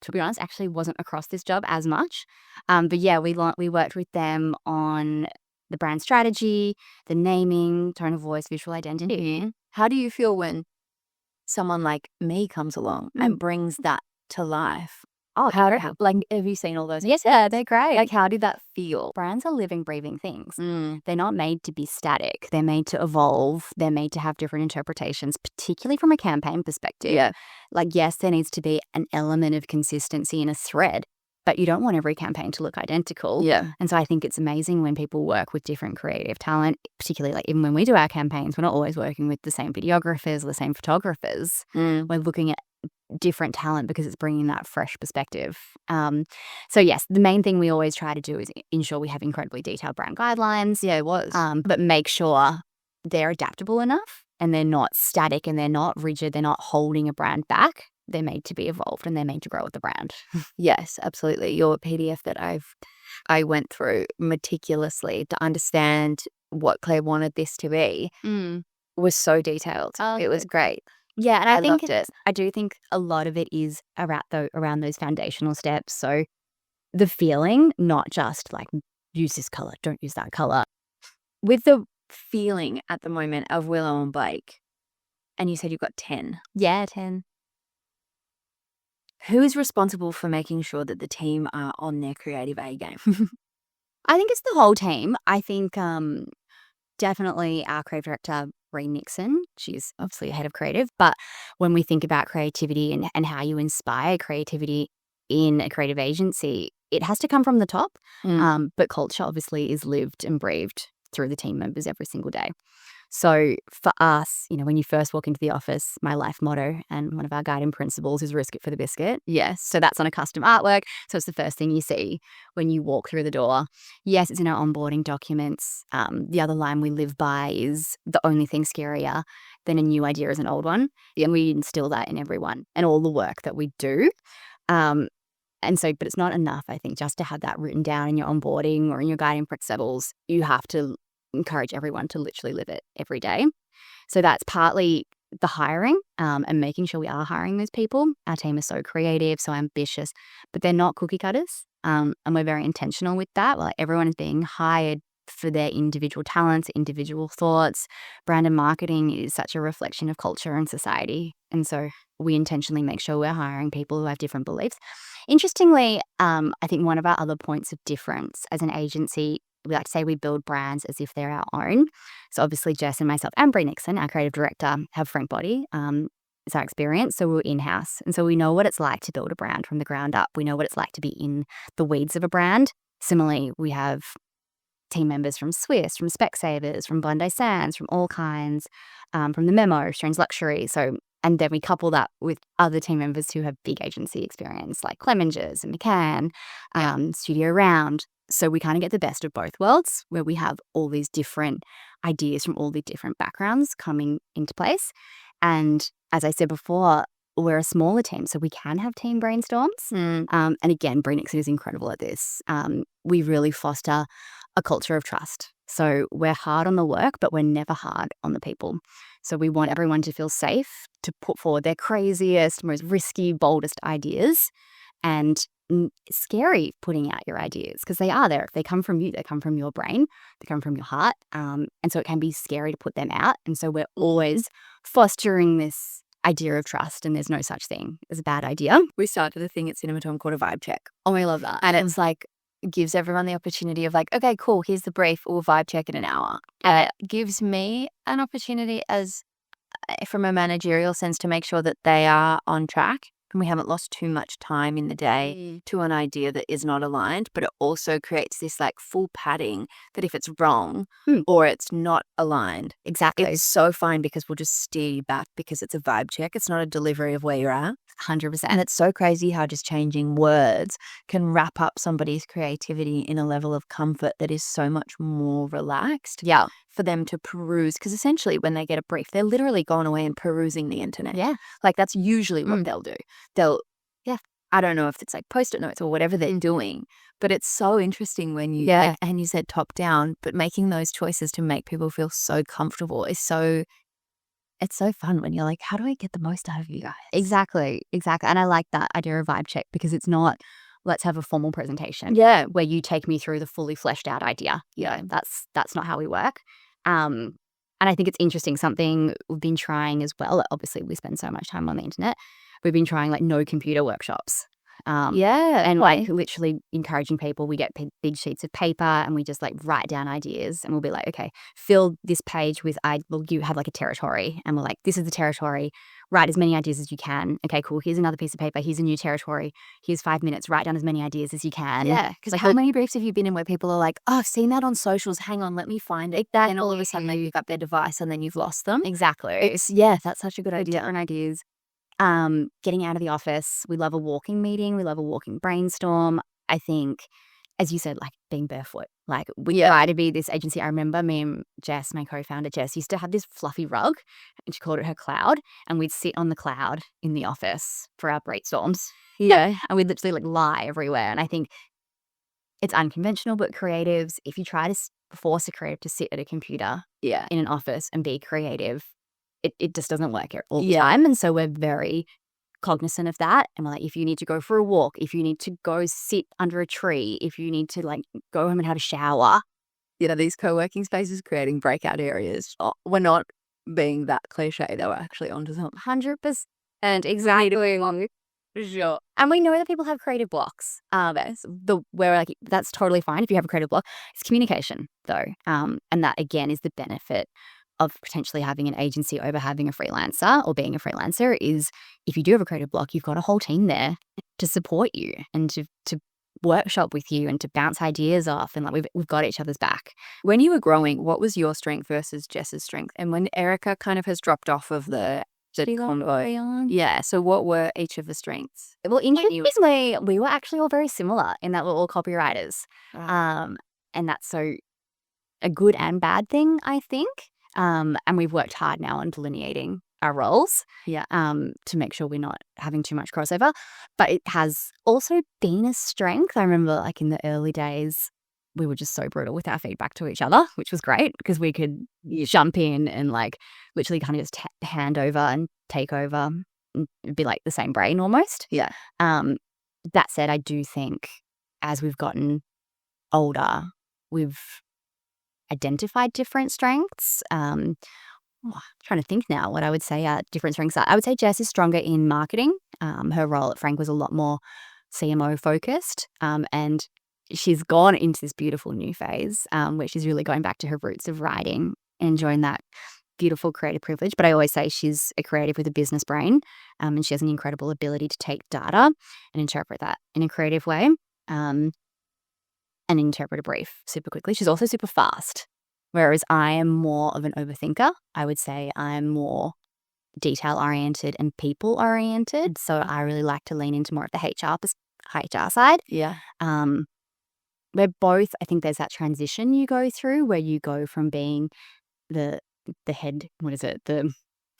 to be honest, actually wasn't across this job as much. But yeah, we worked with them on the brand strategy, the naming, tone of voice, visual identity. How do you feel when someone like me comes along and brings that to life? Oh, have you seen all those? Yes, yeah, they're great. Like, how did that feel? Brands are living, breathing things. They're not made to be static. They're made to evolve. They're made to have different interpretations, particularly from a campaign perspective. Yeah. Like, yes, there needs to be an element of consistency in a thread, but you don't want every campaign to look identical. Yeah. And so I think it's amazing when people work with different creative talent, particularly like even when we do our campaigns, we're not always working with the same videographers or the same photographers. We're looking at different talent because it's bringing that fresh perspective. So yes, the main thing we always try to do is ensure we have incredibly detailed brand guidelines. Yeah, it was. But make sure they're adaptable enough and they're not static and they're not rigid. They're not holding a brand back. They're made to be evolved and they're made to grow with the brand. Yes, absolutely. Your PDF that I went through meticulously to understand what Claire wanted this to be was so detailed. It was great. Yeah, and I think loved it. I do think a lot of it is around those foundational steps. So the feeling, not just like use this color, don't use that color. With the feeling at the moment of Willow and Blake, and you said you've got 10. Yeah, 10. Who is responsible for making sure that the team are on their creative A game? I think it's the whole team. I think definitely our creative director, Bree Nixon. She's obviously a head of creative. But when we think about creativity and how you inspire creativity in a creative agency, it has to come from the top. But culture obviously is lived and breathed through the team members every single day. So for us, when you first walk into the office, my life motto and one of our guiding principles is risk it for the biscuit. Yes. So that's on a custom artwork. So it's the first thing you see when you walk through the door. Yes, it's in our onboarding documents. The other line we live by is the only thing scarier than a new idea is an old one. And we instill that in everyone and all the work that we do. But it's not enough, I think, just to have that written down in your onboarding or in your guiding principles. You have to encourage everyone to literally live it every day. So that's partly the hiring and making sure we are hiring those people. Our team is so creative, so ambitious, but they're not cookie cutters. And we're very intentional with that. Like everyone is being hired for their individual talents, individual thoughts. Brand and marketing is such a reflection of culture and society. And so we intentionally make sure we're hiring people who have different beliefs. Interestingly, I think one of our other points of difference as an agency, we like to say we build brands as if they're our own. So obviously Jess and myself and Bree Nixon, our creative director, have Frank Body. It's our experience. So we're in-house. And so we know what it's like to build a brand from the ground up. We know what it's like to be in the weeds of a brand. Similarly, we have team members from Swiss, from Specsavers, from Bondi Sands, from all kinds, from the Memo, Strange Luxury. So, and then we couple that with other team members who have big agency experience, like Clemengers and McCann, Studio Round. So we kind of get the best of both worlds, where we have all these different ideas from all the different backgrounds coming into place. And as I said before, we're a smaller team, so we can have team brainstorms. And again, Bree Nixon is incredible at this. We really foster a culture of trust. So we're hard on the work, but we're never hard on the people. So we want everyone to feel safe to put forward their craziest, most risky, boldest ideas. And it's scary putting out your ideas because they are there. They come from you. They come from your brain. They come from your heart. And so it can be scary to put them out. And so we're always fostering this idea of trust, and there's no such thing as a bad idea. We started a thing at Cinema Tom called a vibe check. Oh, I love that. And it's like, gives everyone the opportunity of like, okay, cool, here's the brief, we'll vibe check in an hour. And it gives me an opportunity as from a managerial sense to make sure that they are on track and we haven't lost too much time in the day to an idea that is not aligned. But it also creates this like full padding that if it's wrong or it's not aligned, Exactly. it's so fine because we'll just steer you back because it's a vibe check. It's not a delivery of where you're at. 100%. And it's so crazy how just changing words can wrap up somebody's creativity in a level of comfort that is so much more relaxed for them to peruse. Because essentially when they get a brief, they're literally going away and perusing the internet. Yeah. Like that's usually what they'll do. I don't know if it's like Post-it notes or whatever they're doing, but it's so interesting when you, like, and you said top down, but making those choices to make people feel so comfortable is so, it's so fun when you're like, how do I get the most out of you guys? Exactly. And I like that idea of vibe check because it's not, let's have a formal presentation where you take me through the fully fleshed out idea. That's not how we work. And I think it's interesting, something we've been trying as well. Obviously, we spend so much time on the internet. We've been trying like no computer workshops. And like literally encouraging people. We get big sheets of paper and we just like write down ideas and we'll be like, okay, fill this page with, you have like a territory and we're like, this is the territory. Write as many ideas as you can. Okay, cool. Here's another piece of paper. Here's a new territory. Here's 5 minutes. Write down as many ideas as you can. Yeah, because like, how many briefs have you been in where people are like, oh, I've seen that on socials. Hang on, let me find it. And all of a sudden they pick up their device and then you've lost them. Exactly. That's such a good idea. Different ideas. Getting out of the office. We love a walking meeting. We love a walking brainstorm. I think, as you said, like being barefoot. Like we try to be this agency. I remember me and Jess, my co-founder Jess, used to have this fluffy rug and she called it her cloud. And we'd sit on the cloud in the office for our brainstorms. And we'd literally like lie everywhere. And I think it's unconventional, but creatives, if you try to force a creative to sit at a computer in an office and be creative, it just doesn't work all the time. And so we're very cognizant of that. And we're like, if you need to go for a walk, if you need to go sit under a tree, if you need to like go home and have a shower. These co-working spaces creating breakout areas. We're not being that cliche, though. We're actually onto something. 100%. Exactly. Sure. And we know that people have creative blocks. Where like that's totally fine if you have a creative block. It's communication though. And that again is the benefit of potentially having an agency over having a freelancer or being a freelancer is if you do have a creative block, you've got a whole team there to support you and to workshop with you and to bounce ideas off, and like we've got each other's back. When you were growing, what was your strength versus Jess's strength? And when Erica kind of has dropped off of the convo, so what were each of the strengths? Well, interestingly, we were actually all very similar in that we're all copywriters. And that's so a good and bad thing, I think. And we've worked hard now on delineating our roles to make sure we're not having too much crossover. But it has also been a strength. I remember like in the early days, we were just so brutal with our feedback to each other, which was great because we could jump in and like literally kind of just hand over and take over. It'd be like the same brain almost. Yeah. That said, I do think as we've gotten older, we've identified different strengths. I'm trying to think now what I would say different strengths are. I would say Jess is stronger in marketing. Her role at Frank was a lot more CMO focused, and she's gone into this beautiful new phase where she's really going back to her roots of writing and enjoying that beautiful creative privilege. But I always say she's a creative with a business brain, and she has an incredible ability to take data and interpret that in a creative way, and interpret a brief super quickly. She's also super fast, whereas I am more of an overthinker. I would say I'm more detail oriented and people oriented. So I really like to lean into more of the HR side. Yeah. We're both, I think there's that transition you go through where you go from being the head, the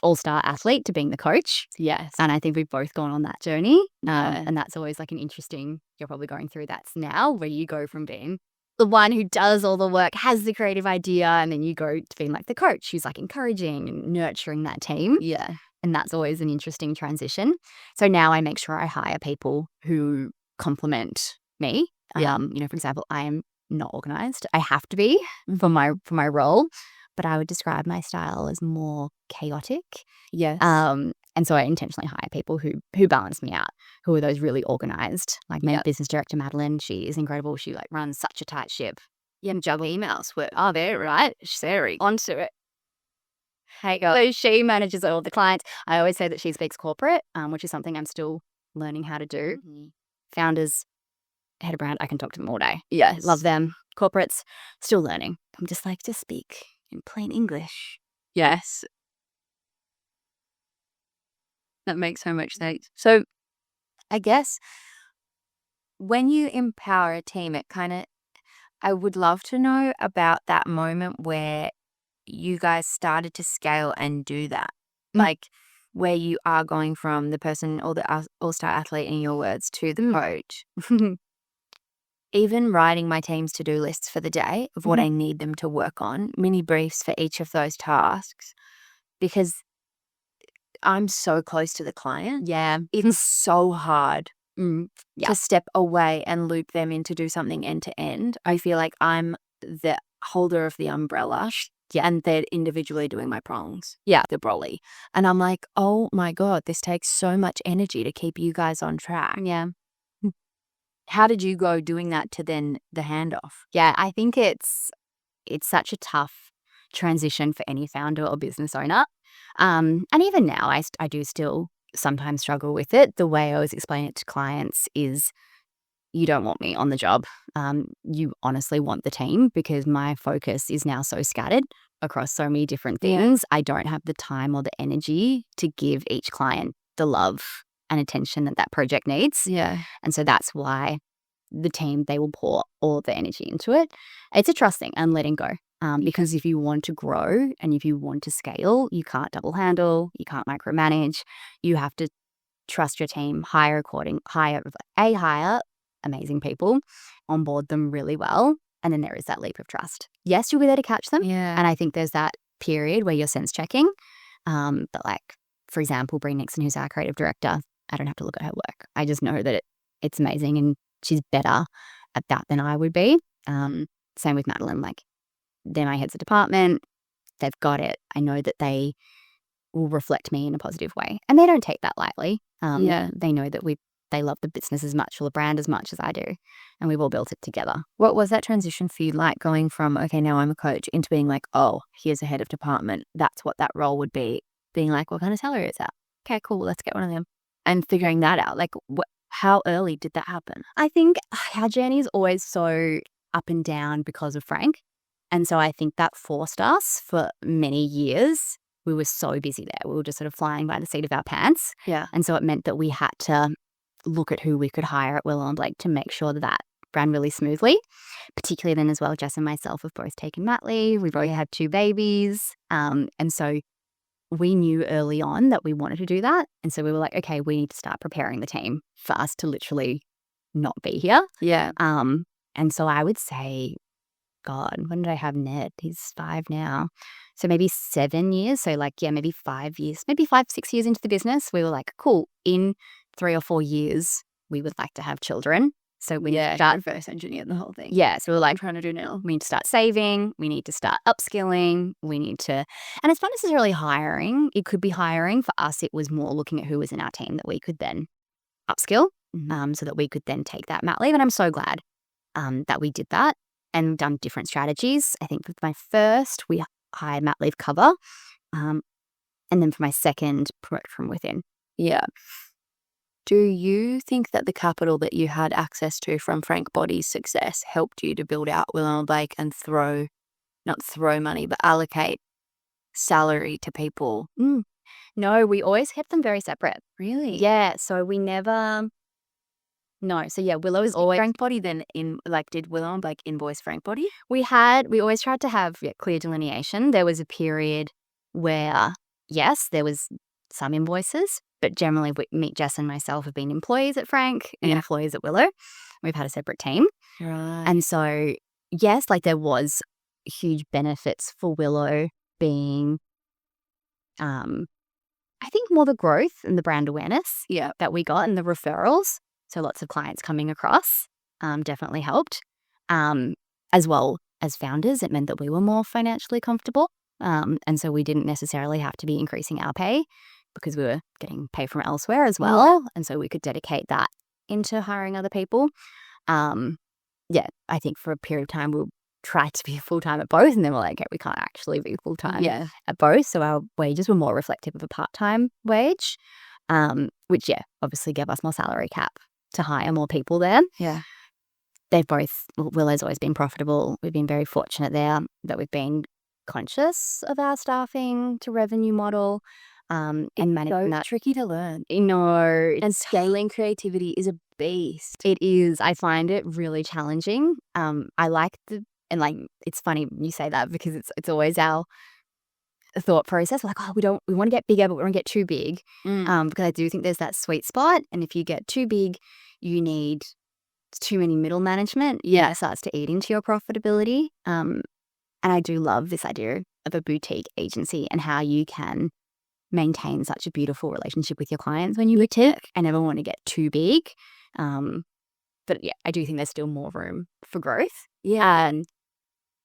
all-star athlete to being the coach. Yes. And I think we've both gone on that journey. And that's always like an interesting, you're probably going through that now where you go from being the one who does all the work, has the creative idea, and then you go to being like the coach who's like encouraging and nurturing that team. Yeah. And that's always an interesting transition. So now I make sure I hire people who complement me. Yeah. For example, I am not organized. I have to be for my role, but I would describe my style as more chaotic. Yes. And so I intentionally hire people who balance me out, who are those really organized. Like my business director, Madeline, she is incredible. She like runs such a tight ship. Yeah, juggle emails. There, right? Sherry. Onto it. Hey girl. So she manages all the clients. I always say that she speaks corporate, which is something I'm still learning how to do. Mm-hmm. Founders, head of brand, I can talk to them all day. Yes. Love them. Corporates, still learning. I'm just like, to speak in plain English. Yes. That makes so much sense. So I guess when you empower a team, I would love to know about that moment where you guys started to scale and do that. Like where you are going from the person or the all-star athlete in your words to the coach. Even writing my team's to-do lists for the day of what I need them to work on, mini briefs for each of those tasks, because I'm so close to the client. Yeah. It's so hard to step away and loop them in to do something end to end. I feel like I'm the holder of the umbrella and they're individually doing my prongs. Yeah. The brolly. And I'm like, oh my God, this takes so much energy to keep you guys on track. Yeah. How did you go doing that to then the handoff? Yeah, I think it's such a tough transition for any founder or business owner. And even now, I do still sometimes struggle with it. The way I always explain it to clients is you don't want me on the job. You honestly want the team, because my focus is now so scattered across so many different things. I don't have the time or the energy to give each client the love and attention that project needs. Yeah. And so that's why the team, they will pour all the energy into it. It's a trusting and letting go. Because if you want to grow and if you want to scale, you can't double handle, you can't micromanage. You have to trust your team, hire amazing people, onboard them really well. And then there is that leap of trust. Yes, you'll be there to catch them. Yeah. And I think there's that period where you're sense checking. But like, for example, Bree Nixon, who's our creative director, I don't have to look at her work. I just know that it's amazing and she's better at that than I would be. Same with Madeline. Like, they're my heads of department. They've got it. I know that they will reflect me in a positive way. And they don't take that lightly. They know that they love the business as much or the brand as much as I do. And we've all built it together. What was that transition for you like, going from, okay, now I'm a coach, into being like, oh, here's a head of department. That's what that role would be. Being like, what kind of salary is that? Okay, cool. Let's get one of them. And figuring that out. Like, how early did that happen? I think our journey is always so up and down because of Frank. And so I think that forced us for many years. We were so busy there. We were just sort of flying by the seat of our pants. Yeah. And so it meant that we had to look at who we could hire at Willow and Blake to make sure that ran really smoothly. Particularly then as well, Jess and myself have both taken mat leave. We've already had 2 babies. And so we knew early on that we wanted to do that. And so we were like, okay, we need to start preparing the team for us to literally not be here. Yeah. And so I would say God, when did I have Ned? He's 5 now. So maybe 7 years. So like, yeah, maybe 5 years, maybe 5, 6 years into the business, we were like, cool, in 3 or 4 years, we would like to have children. So we start reverse engineer the whole thing. Yeah. So we're like, trying to do now. we need to start saving. We need to start upskilling. We need to, and it's not necessarily hiring. It could be hiring. For us, it was more looking at who was in our team that we could then upskill, so that we could then take that mat leave. And I'm so glad that we did that and done different strategies. I think with my first, we hired mat leave cover. And then for my second, promote from within. Yeah. Do you think that the capital that you had access to from Frank Body's success helped you to build out Willow and Blake and not throw money, but allocate salary to people? No, we always kept them very separate. Really? Yeah. So we never. No. So yeah, Willow is always. Frank Body then did Willow and Blake invoice Frank Body? We always tried to have clear delineation. There was a period where, yes, there was some invoices, but generally Jess and myself have been employees at Frank and employees at Willow. We've had a separate team. Right. And so, yes, like there was huge benefits for Willow being, I think more the growth and the brand awareness that we got and the referrals. So lots of clients coming across definitely helped. As well as founders, it meant that we were more financially comfortable. And so we didn't necessarily have to be increasing our pay because we were getting pay from elsewhere as well. And so we could dedicate that into hiring other people. I think for a period of time, we'll try to be full-time at both. And then we're like, okay, we can't actually be full-time at both. So our wages were more reflective of a part-time wage, which, obviously gave us more salary cap to hire more people there. Yeah. Willow's always been profitable. We've been very fortunate there that we've been conscious of our staffing to revenue model. And managing that. Tricky to learn. And scaling creativity is a beast. It is. I find it really challenging. I like it's funny you say that because it's always our thought process. We're like, we want to get bigger, but we don't get too big. Because I do think there's that sweet spot. And if you get too big, you need too many middle management. It starts to eat into your profitability. And I do love this idea of a boutique agency and how you can maintain such a beautiful relationship with your clients when you boutique. I never want to get too big. But I do think there's still more room for growth. And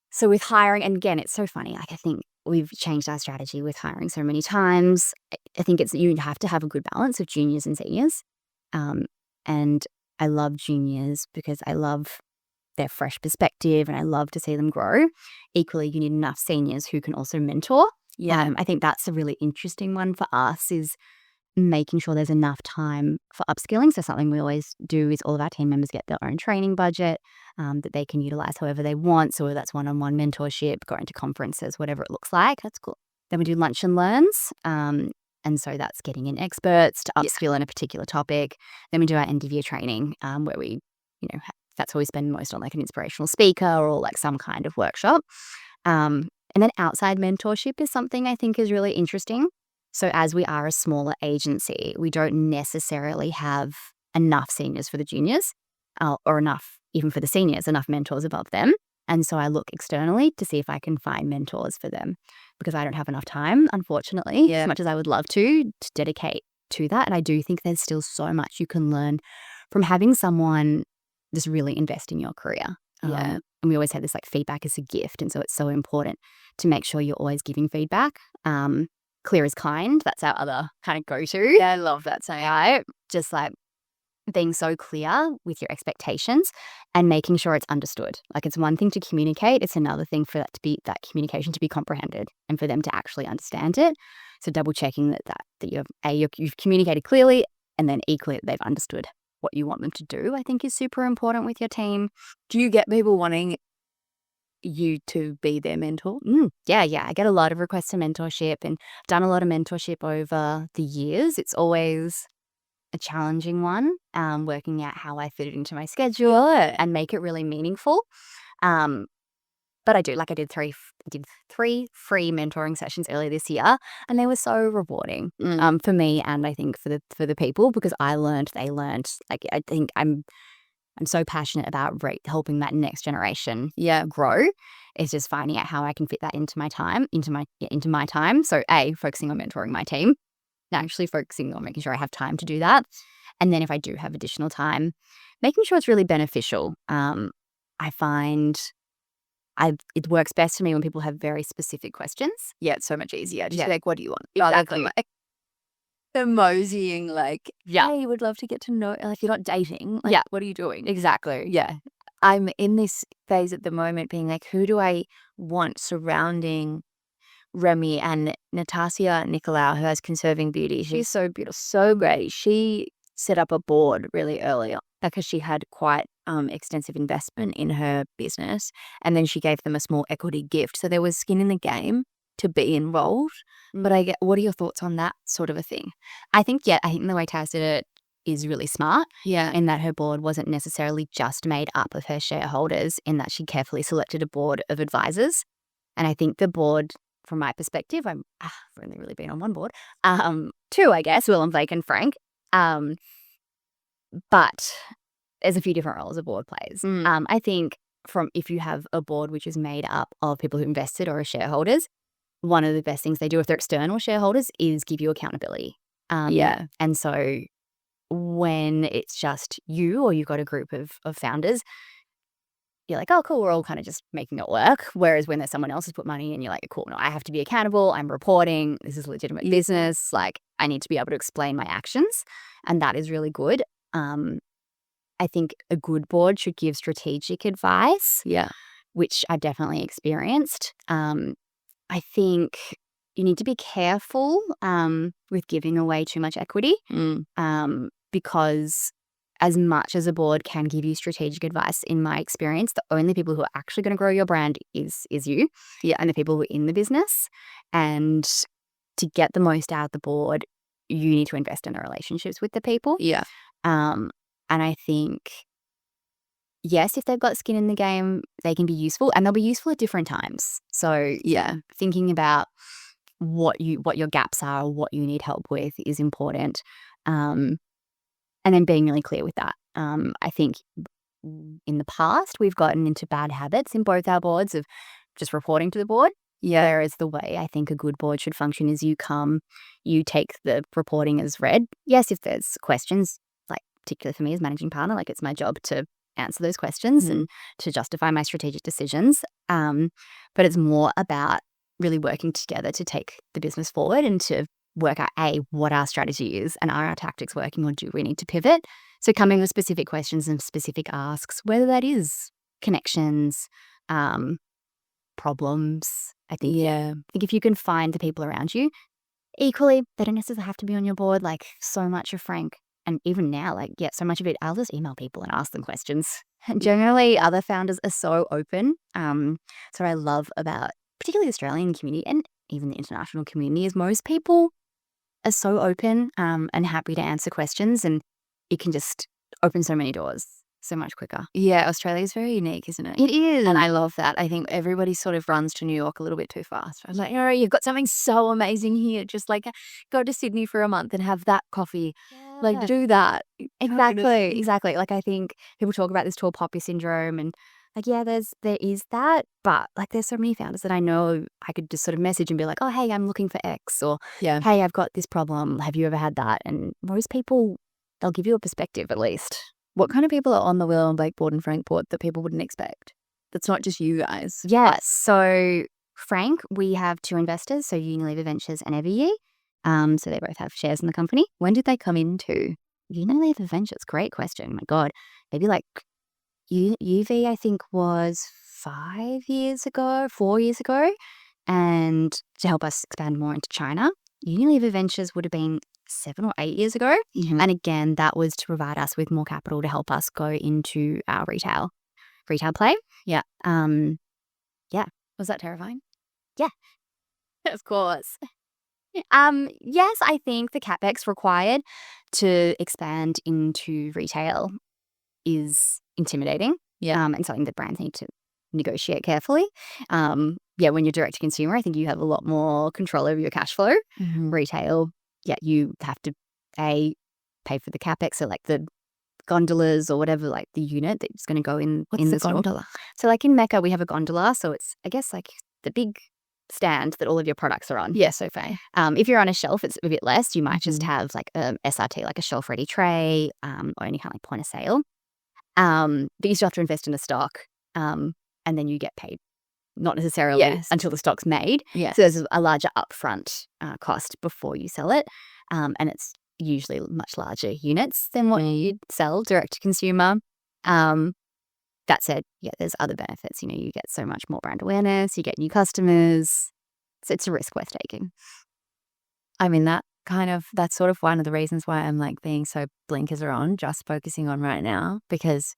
so with hiring, and again, it's so funny. Like I think we've changed our strategy with hiring so many times. I think you have to have a good balance of juniors and seniors. And I love juniors because I love their fresh perspective and I love to see them grow. Equally, you need enough seniors who can also mentor. I think that's a really interesting one for us is making sure there's enough time for upskilling. So something we always do is all of our team members get their own training budget that they can utilize however they want. So that's one-on-one mentorship, going to conferences, whatever it looks like. That's cool. Then we do lunch and learns. And so that's getting in experts to upskill in a particular topic. Then we do our end of year training where we, that's where we spend most on like an inspirational speaker or like some kind of workshop. And then outside mentorship is something I think is really interesting. So as we are a smaller agency, we don't necessarily have enough seniors for the juniors or enough, even for the seniors, enough mentors above them. And so I look externally to see if I can find mentors for them because I don't have enough time, unfortunately, as much as I would love to dedicate to that. And I do think there's still so much you can learn from having someone just really invest in your career. And we always say this like feedback is a gift. And so it's so important to make sure you're always giving feedback. Clear is kind. That's our other kind of go-to. Yeah, I love that saying. Right? Just like being so clear with your expectations and making sure it's understood. Like it's one thing to communicate. It's another thing for that communication to be comprehended and for them to actually understand it. So double checking that you've communicated clearly and then equally they've understood what you want them to do, I think is super important with your team. Do you get people wanting you to be their mentor? Yeah. I get a lot of requests to mentorship and done a lot of mentorship over the years. It's always a challenging one, working out how I fit it into my schedule and make it really meaningful. But I do, like I did three free mentoring sessions earlier this year, and they were so rewarding for me and I think for the people because they learned. Like I think I'm I'm so passionate about helping that next generation grow. It's just finding out how I can fit that into my time. So focusing on mentoring my team, actually focusing on making sure I have time to do that. And then if I do have additional time, making sure it's really beneficial. I find it works best for me when people have very specific questions. Yeah, it's so much easier. Just like, what do you want? Exactly. Rather than the moseying, like, hey, would love to get to know, like, you're not dating. Like, what are you doing? Exactly. Yeah. I'm in this phase at the moment being like, who do I want surrounding Remy and Natasha Nicolau, who has Conserving Beauty? She's so beautiful, so great. She set up a board really early on because she had quite extensive investment in her business, and then she gave them a small equity gift. So there was skin in the game to be involved. But what are your thoughts on that sort of a thing? I think the way Taz did it is really smart. Yeah. In that her board wasn't necessarily just made up of her shareholders, in that she carefully selected a board of advisors. And I think the board, from my perspective, I've only really been on one board. Two, I guess, Willow, Blake and Frank. But there's a few different roles a board plays. I think if you have a board which is made up of people who invested or are shareholders, one of the best things they do if they're external shareholders is give you accountability. And so when it's just you or you've got a group of founders, you're like, oh, cool, we're all kind of just making it work. Whereas when there's someone else who's put money in, you're like, cool, no, I have to be accountable. I'm reporting. This is legitimate business. Like, I need to be able to explain my actions. And that is really good. I think a good board should give strategic advice. Yeah. Which I've definitely experienced. I think you need to be careful with giving away too much equity because as much as a board can give you strategic advice, in my experience, the only people who are actually going to grow your brand is you and the people who are in the business. And to get the most out of the board, you need to invest in the relationships with the people. Yeah. And I think, yes, if they've got skin in the game, they can be useful, and they'll be useful at different times. So thinking about what your gaps are, what you need help with is important. And then being really clear with that. I think in the past, we've gotten into bad habits in both our boards of just reporting to the board. Whereas the way I think a good board should function is you take the reporting as read. Yes, if there's questions, like particularly for me as managing partner, like it's my job to answer those questions and to justify my strategic decisions. But it's more about really working together to take the business forward and to work out, what our strategy is, and are our tactics working, or do we need to pivot? So coming with specific questions and specific asks, whether that is connections, problems. I think if you can find the people around you, equally, they don't necessarily have to be on your board. Like, so much of Frank, and even now, so much of it, I'll just email people and ask them questions. And generally, other founders are so open. So I love about particularly the Australian community and even the international community is most people are so open and happy to answer questions, and it can just open so many doors so much quicker. Yeah, Australia is very unique, isn't it? It is. And I love that. I think everybody sort of runs to New York a little bit too fast. I was like, you've got something so amazing here. Just like go to Sydney for a month and have that coffee. Yeah. Like do that. Exactly. Like I think people talk about this tall poppy syndrome and like, there is that, but like there's so many founders that I know I could just sort of message and be like, oh, hey, I'm looking for X, or hey, I've got this problem. Have you ever had that? And most people, they'll give you a perspective at least. What kind of people are on the Willow and Blake board and Frank board that people wouldn't expect? That's not just you guys. Yes. So Frank, we have two investors, so Unilever Ventures and Everye. So they both have shares in the company. When did they come into Unilever Ventures? Great question. My God. Maybe like UV, I think, was 4 years ago. And to help us expand more into China, Unilever Ventures would have been 7 or 8 years ago. Mm-hmm. And again, that was to provide us with more capital to help us go into our retail play. Yeah. Was that terrifying? Yeah. Of course. Yes, I think the CapEx required to expand into retail is intimidating. Yeah. And something that brands need to negotiate carefully. When you're direct to consumer, I think you have a lot more control over your cash flow. Mm-hmm. Retail, you have to pay for the CapEx, so like the gondolas or whatever, like the unit that's going to go in. What's in the store. gondola? So like in Mecca, we have a gondola. So it's, I guess, like the big stand that all of your products are on. Yeah, so fair. If you're on a shelf, it's a bit less. You might just have like a SRT, like a shelf ready tray, or any kind of like point of sale. But you still have to invest in a stock, and then you get paid. Not necessarily until the stock's made. Yeah. So there's a larger upfront cost before you sell it, and it's usually much larger units than what you'd sell direct to consumer. That said, there's other benefits. You know, you get so much more brand awareness, you get new customers. So it's a risk worth taking. I mean, that's sort of one of the reasons why I'm like being so blinkers are on, just focusing on right now, because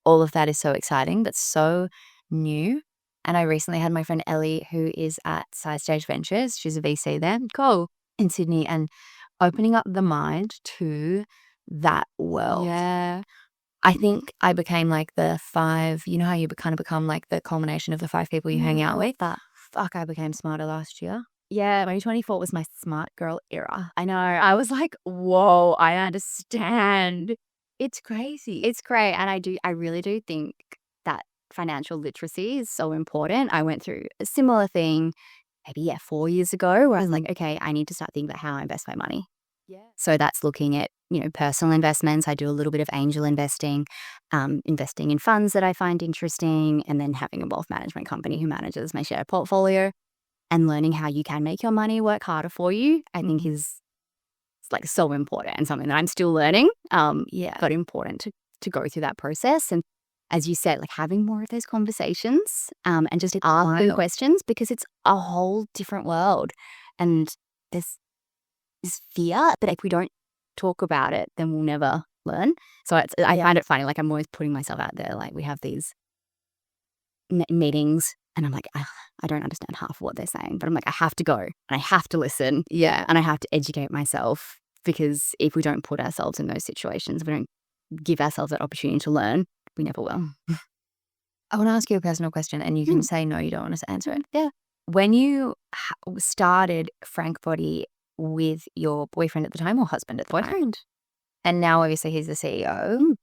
all of that is so exciting, but so new. And I recently had my friend Ellie, who is at Side Stage Ventures. She's a VC there, in Sydney, and opening up the mind to that world. Yeah. I think I became like the 5, you know how you kind of become like the culmination of the 5 people you hang out with? Fuck, I became smarter last year. Yeah, 2024 was my smart girl era. I know. I was like, whoa, I understand. It's crazy. It's great. And I really do think that financial literacy is so important. I went through a similar thing maybe 4 years ago where I was like, okay, I need to start thinking about how I invest my money. Yeah. So that's looking at, personal investments. I do a little bit of angel investing, investing in funds that I find interesting, and then having a wealth management company who manages my share portfolio, and learning how you can make your money work harder for you, I think is like so important and something that I'm still learning. But important to go through that process. And as you said, like having more of those conversations, and just asking questions, because it's a whole different world. And there's this fear that if we don't talk about it, then we'll never learn. So I find it funny. Like I'm always putting myself out there. Like we have these meetings, and I'm like, I don't understand half of what they're saying, but I'm like, I have to go and I have to listen. Yeah. And I have to educate myself, because if we don't put ourselves in those situations, we don't give ourselves that opportunity to learn, we never will. I want to ask you a personal question, and you can say no, you don't want us to answer it. Yeah. When you started Frank Body with your boyfriend at the time, or husband at the time, and now obviously he's the CEO,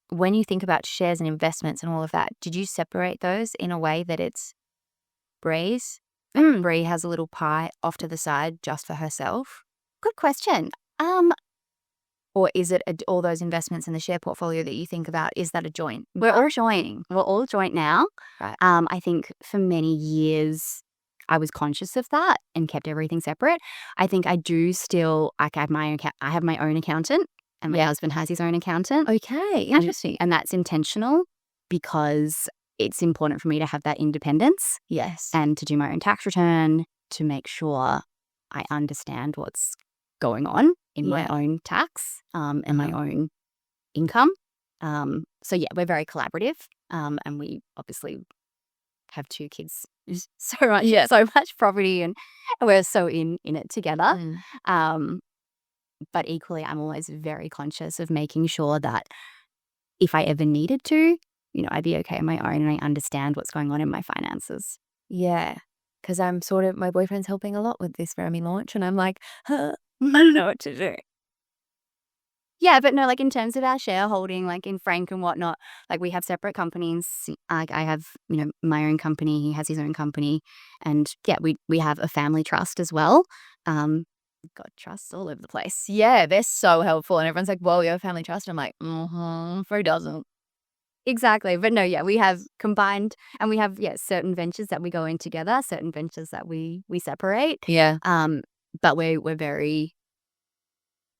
when you think about shares and investments and all of that, did you separate those in a way that it's Bree's? Bree has a little pie off to the side just for herself? Good question. Or is it all those investments in the share portfolio that you think about, is that a joint? We're all joint. We're all joint now. Right. I think for many years I was conscious of that and kept everything separate. I think I do still, like I have my own accountant, and my husband has his own accountant. Okay, interesting. And that's intentional, because it's important for me to have that independence. Yes. And to do my own tax return, to make sure I understand what's going on in my own tax, and my own income. So we're very collaborative, and we obviously have 2 kids. There's so much property, and we're so in it together. But equally, I'm always very conscious of making sure that if I ever needed to, I'd be okay on my own, and I understand what's going on in my finances. Yeah, because I'm my boyfriend's helping a lot with this Remy launch, and I'm like, I don't know what to do. Yeah, but no, like in terms of our shareholding, like in Frank and whatnot, like we have separate companies. Like I have, my own company. He has his own company, and we have a family trust as well. Got trusts all over the place. Yeah, they're so helpful, and everyone's like, "Well, you have a family trust." I'm like, who doesn't? Exactly, but no, we have combined, and we have certain ventures that we go in together, certain ventures that we separate. Yeah. But we're very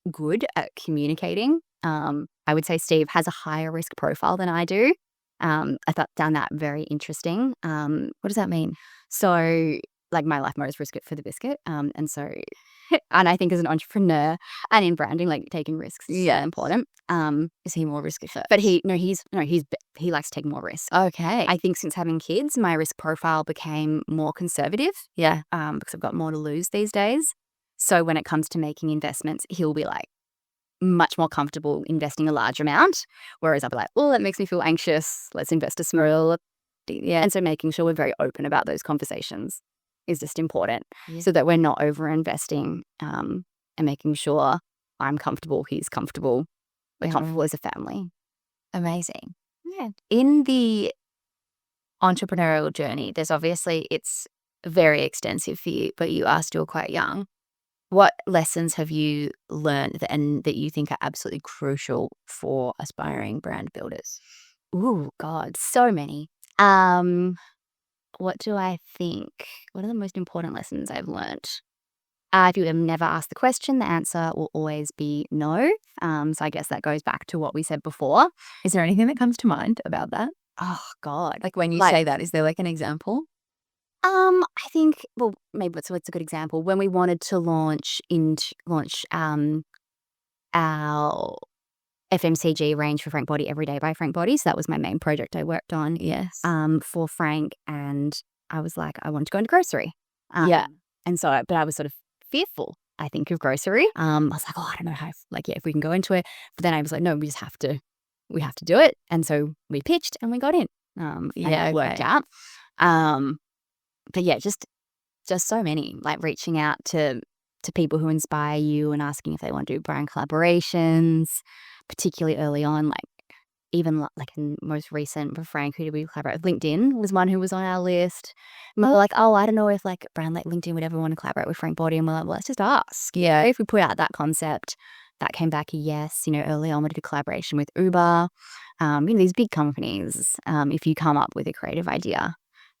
good at communicating. I would say Steve has a higher risk profile than I do. I found that very interesting. What does that mean? So, like, my life motto is risk it for the biscuit. And I think as an entrepreneur and in branding, like taking risks is important. Is he more risky first? But he likes to take more risks. Okay. I think since having kids, my risk profile became more conservative. Yeah. Because I've got more to lose these days. So when it comes to making investments, he'll be like much more comfortable investing a large amount, whereas I'll be like, well, that makes me feel anxious. Let's invest a small. Yeah. And so making sure we're very open about those conversations is just important, so that we're not over investing, and making sure I'm comfortable, he's comfortable, We're comfortable as a family. Amazing. Yeah. In the entrepreneurial journey, there's obviously, it's very extensive for you, but you are still quite young. What lessons have you learned that you think are absolutely crucial for aspiring brand builders? Ooh, God, so many. What do I think? What are the most important lessons I've learned? If you have never asked the question, the answer will always be no. So I guess that goes back to what we said before. Is there anything that comes to mind about that? Oh, God. Like when you say that, is there like an example? I think, well, maybe it's a good example. When we wanted to launch our FMCG range for Frank Body Every Day by Frank Body. So that was my main project I worked on. Yes. For Frank, and I was like, I wanted to go into grocery. Yeah. And so, but I was sort of fearful, I think, of grocery. I was like, oh, I don't know how, if we can go into it. But then I was like, no, we have to do it. And so we pitched and we got in. And it worked out. But yeah, just so many, like reaching out to people who inspire you and asking if they want to do brand collaborations, particularly early on, like even like in most recent for Frank, who did we collaborate with? LinkedIn was one who was on our list. And we were like, oh, I don't know if like a brand like LinkedIn would ever want to collaborate with Frank Body. And we're like, well, let's just ask. Yeah. If we put out that concept, that came back a yes. Early on we did a collaboration with Uber. These big companies, if you come up with a creative idea,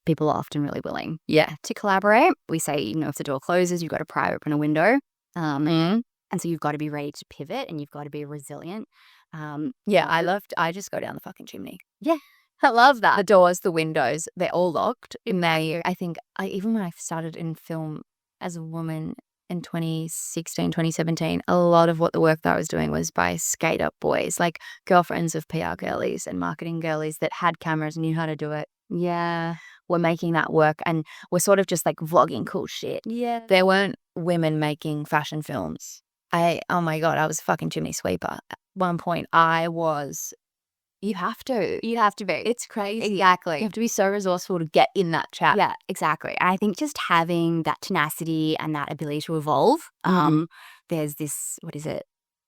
people are often really willing to collaborate. We say, if the door closes, you've got to pry open a window. And so you've got to be ready to pivot and you've got to be resilient. I just go down the fucking chimney. Yeah, I love that. The doors, the windows, they're all locked. And I think even when I started in film as a woman in 2016, 2017, a lot of what the work that I was doing was by skate up boys, like girlfriends of PR girlies and marketing girlies that had cameras and knew how to do it. Yeah. We're making that work and we're sort of just like vlogging cool shit. Yeah. There weren't women making fashion films. Oh my God, I was a fucking chimney sweeper. At one point you have to be. It's crazy. Exactly. You have to be so resourceful to get in that chat. Yeah, exactly. And I think just having that tenacity and that ability to evolve, there's this, what is it?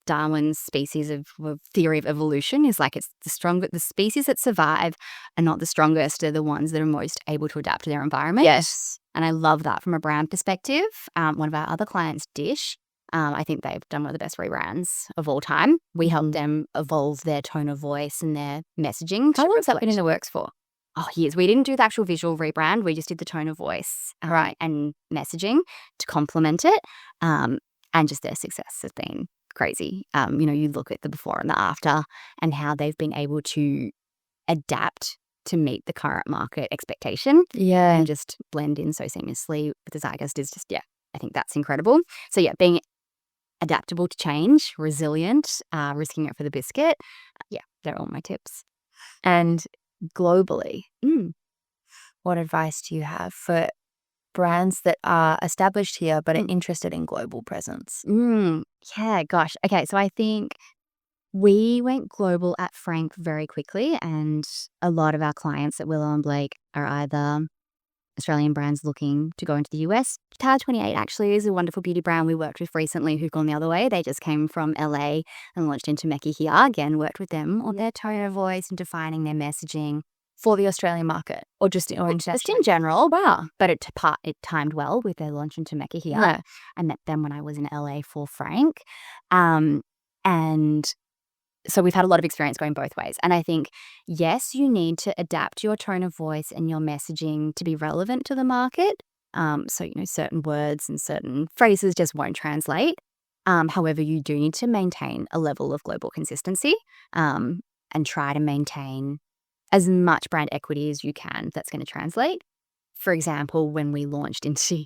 Darwin's species of theory of evolution is like it's the species that survive are not the strongest, are the ones that are most able to adapt to their environment. Yes. And I love that from a brand perspective. One of our other clients, Dish, I think they've done one of the best rebrands of all time. We helped them evolve their tone of voice and their messaging. How long has that been in the works for? Oh, years. We didn't do the actual visual rebrand. We just did the tone of voice and messaging to complement it. And just their success has been crazy. You look at the before and the after and how they've been able to adapt to meet the current market expectation. Yeah. And just blend in so seamlessly with the zeitgeist is just, I think that's incredible. So being adaptable to change, resilient, risking it for the biscuit. They're all my tips. And globally, what advice do you have for brands that are established here but are interested in global presence? Yeah, gosh. Okay, so I think we went global at Frank very quickly, and a lot of our clients at Willow and Blake are either Australian brands looking to go into the US. Tower 28 actually is a wonderful beauty brand we worked with recently who've gone the other way. They just came from LA and launched into Mecca here. Again, worked with them on their tone of voice and defining their messaging. For the Australian market or just in general. Wow. But it timed well with their launch into Mecca here. Yeah. I met them when I was in LA for Frank. And so we've had a lot of experience going both ways. And I think, yes, you need to adapt your tone of voice and your messaging to be relevant to the market. So, certain words and certain phrases just won't translate. However, you do need to maintain a level of global consistency and try to maintain as much brand equity as you can that's going to translate. For example, when we launched into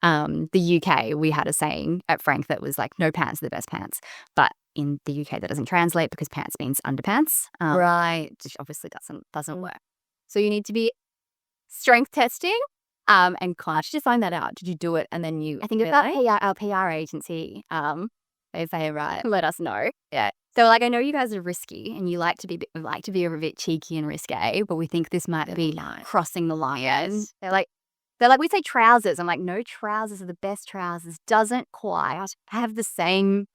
the UK, we had a saying at Frank that was like, no pants are the best pants. But in the UK, that doesn't translate because pants means underpants. Right. Which obviously doesn't work. So you need to be strength testing and conscious. Did you find that out? Did you do it and then you... I think our PR agency, they say, right, let us know. Yeah. So like, I know you guys are risky and you like to be a bit cheeky and risque, but we think this might be crossing the line. Yes. They're like, we say trousers. I'm like, no, trousers are the best trousers. Doesn't quite have the same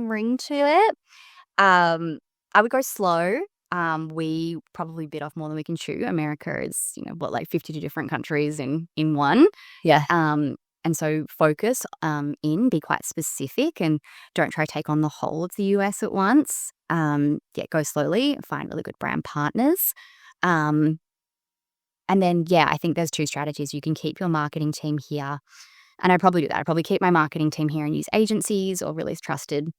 ring to it. I would go slow. We probably bit off more than we can chew. America is, like 52 different countries in one. Yeah. And so focus be quite specific and don't try to take on the whole of the US at once. Go slowly, find really good brand partners. And then, I think there's two strategies. You can keep your marketing team here. And I'd probably do that. I'd probably keep my marketing team here and use agencies or really trusted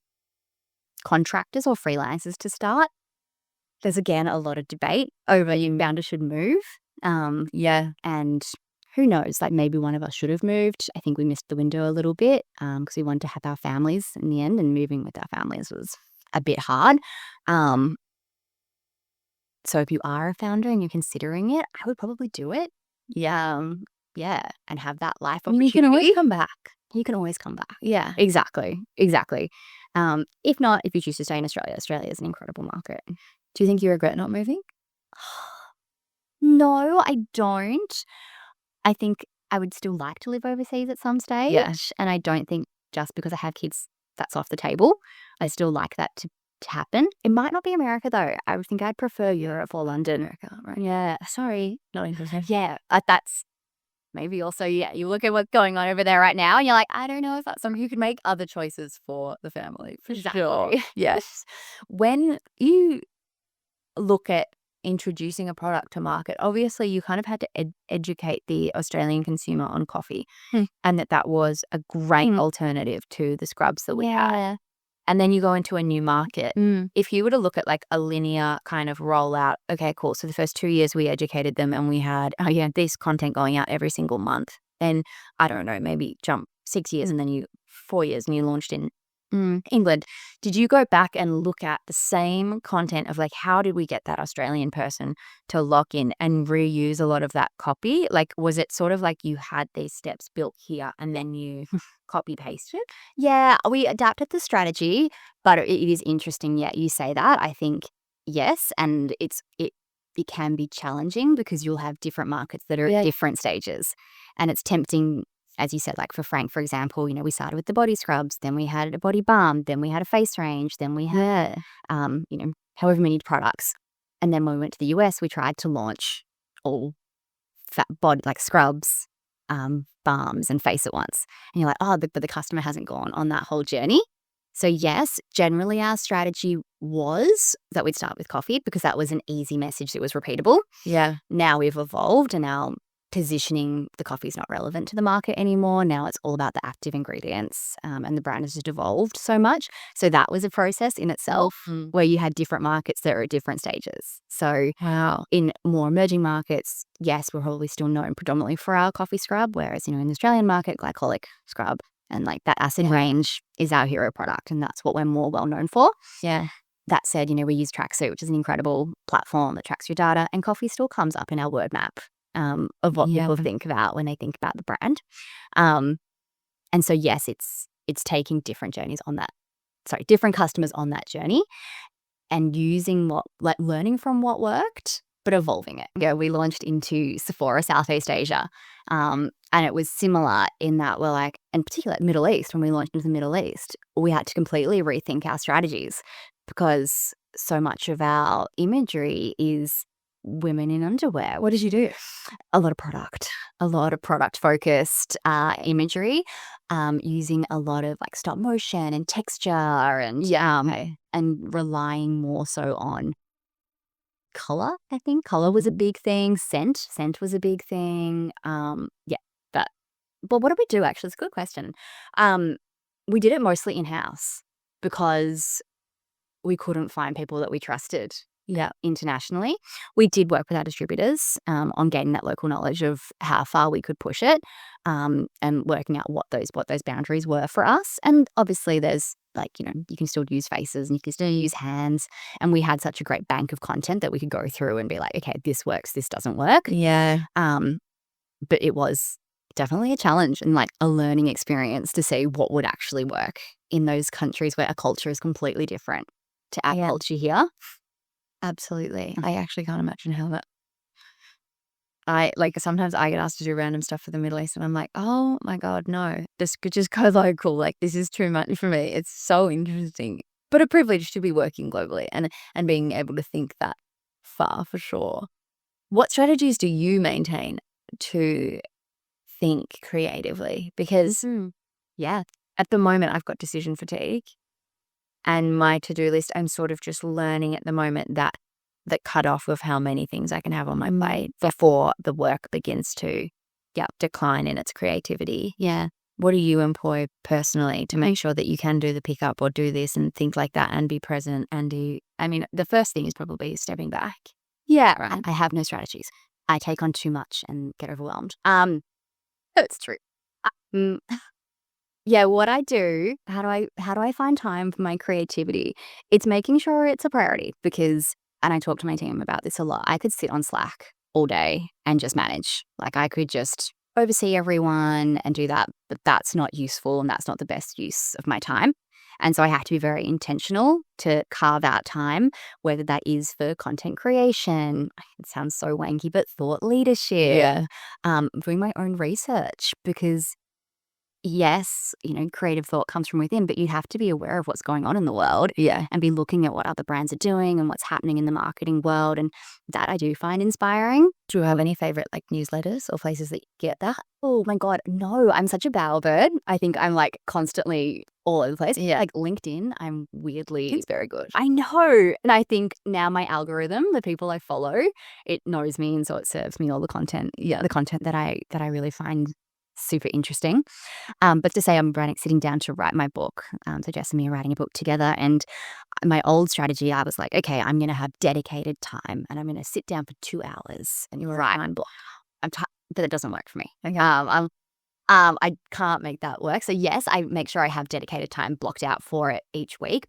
contractors or freelancers to start. There's, again, a lot of debate over you founder should move. And who knows, like maybe one of us should have moved. I think we missed the window a little bit because we wanted to have our families in the end, and moving with our families was a bit hard. So if you are a founder and you're considering it, I would probably do it. And have that life opportunity. You can always come back. You can always come back. Yeah. Exactly. If not, if you choose to stay in Australia is an incredible market. Do you think you regret not moving? No, I don't. I think I would still like to live overseas at some stage. Yeah. And I don't think just because I have kids, that's off the table. I still like that to happen. It might not be America, though. I would think I'd prefer Europe or London. America, right? Yeah. Sorry. Not interested. Yeah. That's maybe also, you look at what's going on over there right now and you're like, I don't know if that's something you could make other choices for the family. For sure. Yes. When you look at introducing a product to market, obviously you kind of had to educate the Australian consumer on coffee and that was a great alternative to the scrubs that we had. And then you go into a new market. If you were to look at like a linear kind of rollout, okay, cool. So the first 2 years we educated them and we had, this content going out every single month. Then, I don't know, maybe jump 6 years and then 4 years and you launched in England. Did you go back and look at the same content of like, how did we get that Australian person to lock in and reuse a lot of that copy? Like, was it sort of like you had these steps built here and then you copy pasted? Yeah, we adapted the strategy, but it is interesting. Yeah, you say that. I think yes, and it can be challenging because you'll have different markets that are at different stages, and it's tempting. As you said, like for Frank, for example, we started with the body scrubs, then we had a body balm, then we had a face range, then we had, however many products. And then when we went to the US, we tried to launch all fat body, like scrubs, balms and face at once. And you're like, but the customer hasn't gone on that whole journey. So yes, generally our strategy was that we'd start with coffee because that was an easy message that was repeatable. Yeah. Now we've evolved and our positioning, the coffee is not relevant to the market anymore. Now it's all about the active ingredients, and the brand has just evolved so much. So that was a process in itself where you had different markets that are at different stages. So in more emerging markets, yes, we're probably still known predominantly for our coffee scrub, whereas, in the Australian market, glycolic scrub and like that acid range is our hero product, and that's what we're more well known for. Yeah. That said, we use Tracksuit, which is an incredible platform that tracks your data, and coffee still comes up in our word map of what people think about when they think about the brand. And so, yes, it's taking different customers on that journey and using learning from what worked, but evolving it. We launched into Sephora, Southeast Asia. And it was similar in that we're like, and particularly Middle East, when we launched into the Middle East, we had to completely rethink our strategies because so much of our imagery is women in underwear. What did you do? A lot of product focused imagery, using a lot of like stop motion and texture and and relying more so on color. I think color was a big thing. Scent was a big thing. But what did we do? Actually, it's a good question. We did it mostly in-house because we couldn't find people that we trusted internationally. We did work with our distributors on gaining that local knowledge of how far we could push it, and working out what those boundaries were for us. And obviously there's you can still use faces and you can still use hands, and we had such a great bank of content that we could go through and be like, okay, this works, this doesn't work. But it was definitely a challenge and like a learning experience to see what would actually work in those countries where a culture is completely different to our culture here. Absolutely. I actually can't imagine how that. Sometimes I get asked to do random stuff for the Middle East and I'm like, oh my God, no, this could just go local. Like, this is too much for me. It's so interesting. but a privilege to be working globally and being able to think that far, for sure. What strategies do you maintain to think creatively? Because at the moment I've got decision fatigue, and my to-do list, I'm sort of just learning at the moment that the cutoff of how many things I can have on my plate before the work begins to decline in its creativity. Yeah. What do you employ personally to make sure that you can do the pickup or do this and think like that and be present and do, I mean, the first thing is probably stepping back. Yeah. Right. I have no strategies. I take on too much and get overwhelmed. That's true. Yeah, what I do, how do I find time for my creativity? It's making sure it's a priority because, and I talk to my team about this a lot, I could sit on Slack all day and just manage. Like I could just oversee everyone and do that, but that's not useful and that's not the best use of my time. And so I have to be very intentional to carve out time, whether that is for content creation, it sounds so wanky, but thought leadership, doing my own research, because yes, creative thought comes from within, but you have to be aware of what's going on in the world and be looking at what other brands are doing and what's happening in the marketing world. And that I do find inspiring. Do you have any favorite like newsletters or places that you get that? Oh my God, no, I'm such a bowerbird. I think I'm like constantly all over the place. Yeah. Like LinkedIn, I'm weirdly. It's very good. I know. And I think now my algorithm, the people I follow, it knows me, and so it serves me all the content. Yeah, the content that I really find super interesting. But to say I'm sitting down to write my book. So Jess and me are writing a book together. And my old strategy, I was like, okay, I'm going to have dedicated time and I'm going to sit down for 2 hours and write my book. But it doesn't work for me. Okay. I can't make that work. So yes, I make sure I have dedicated time blocked out for it each week.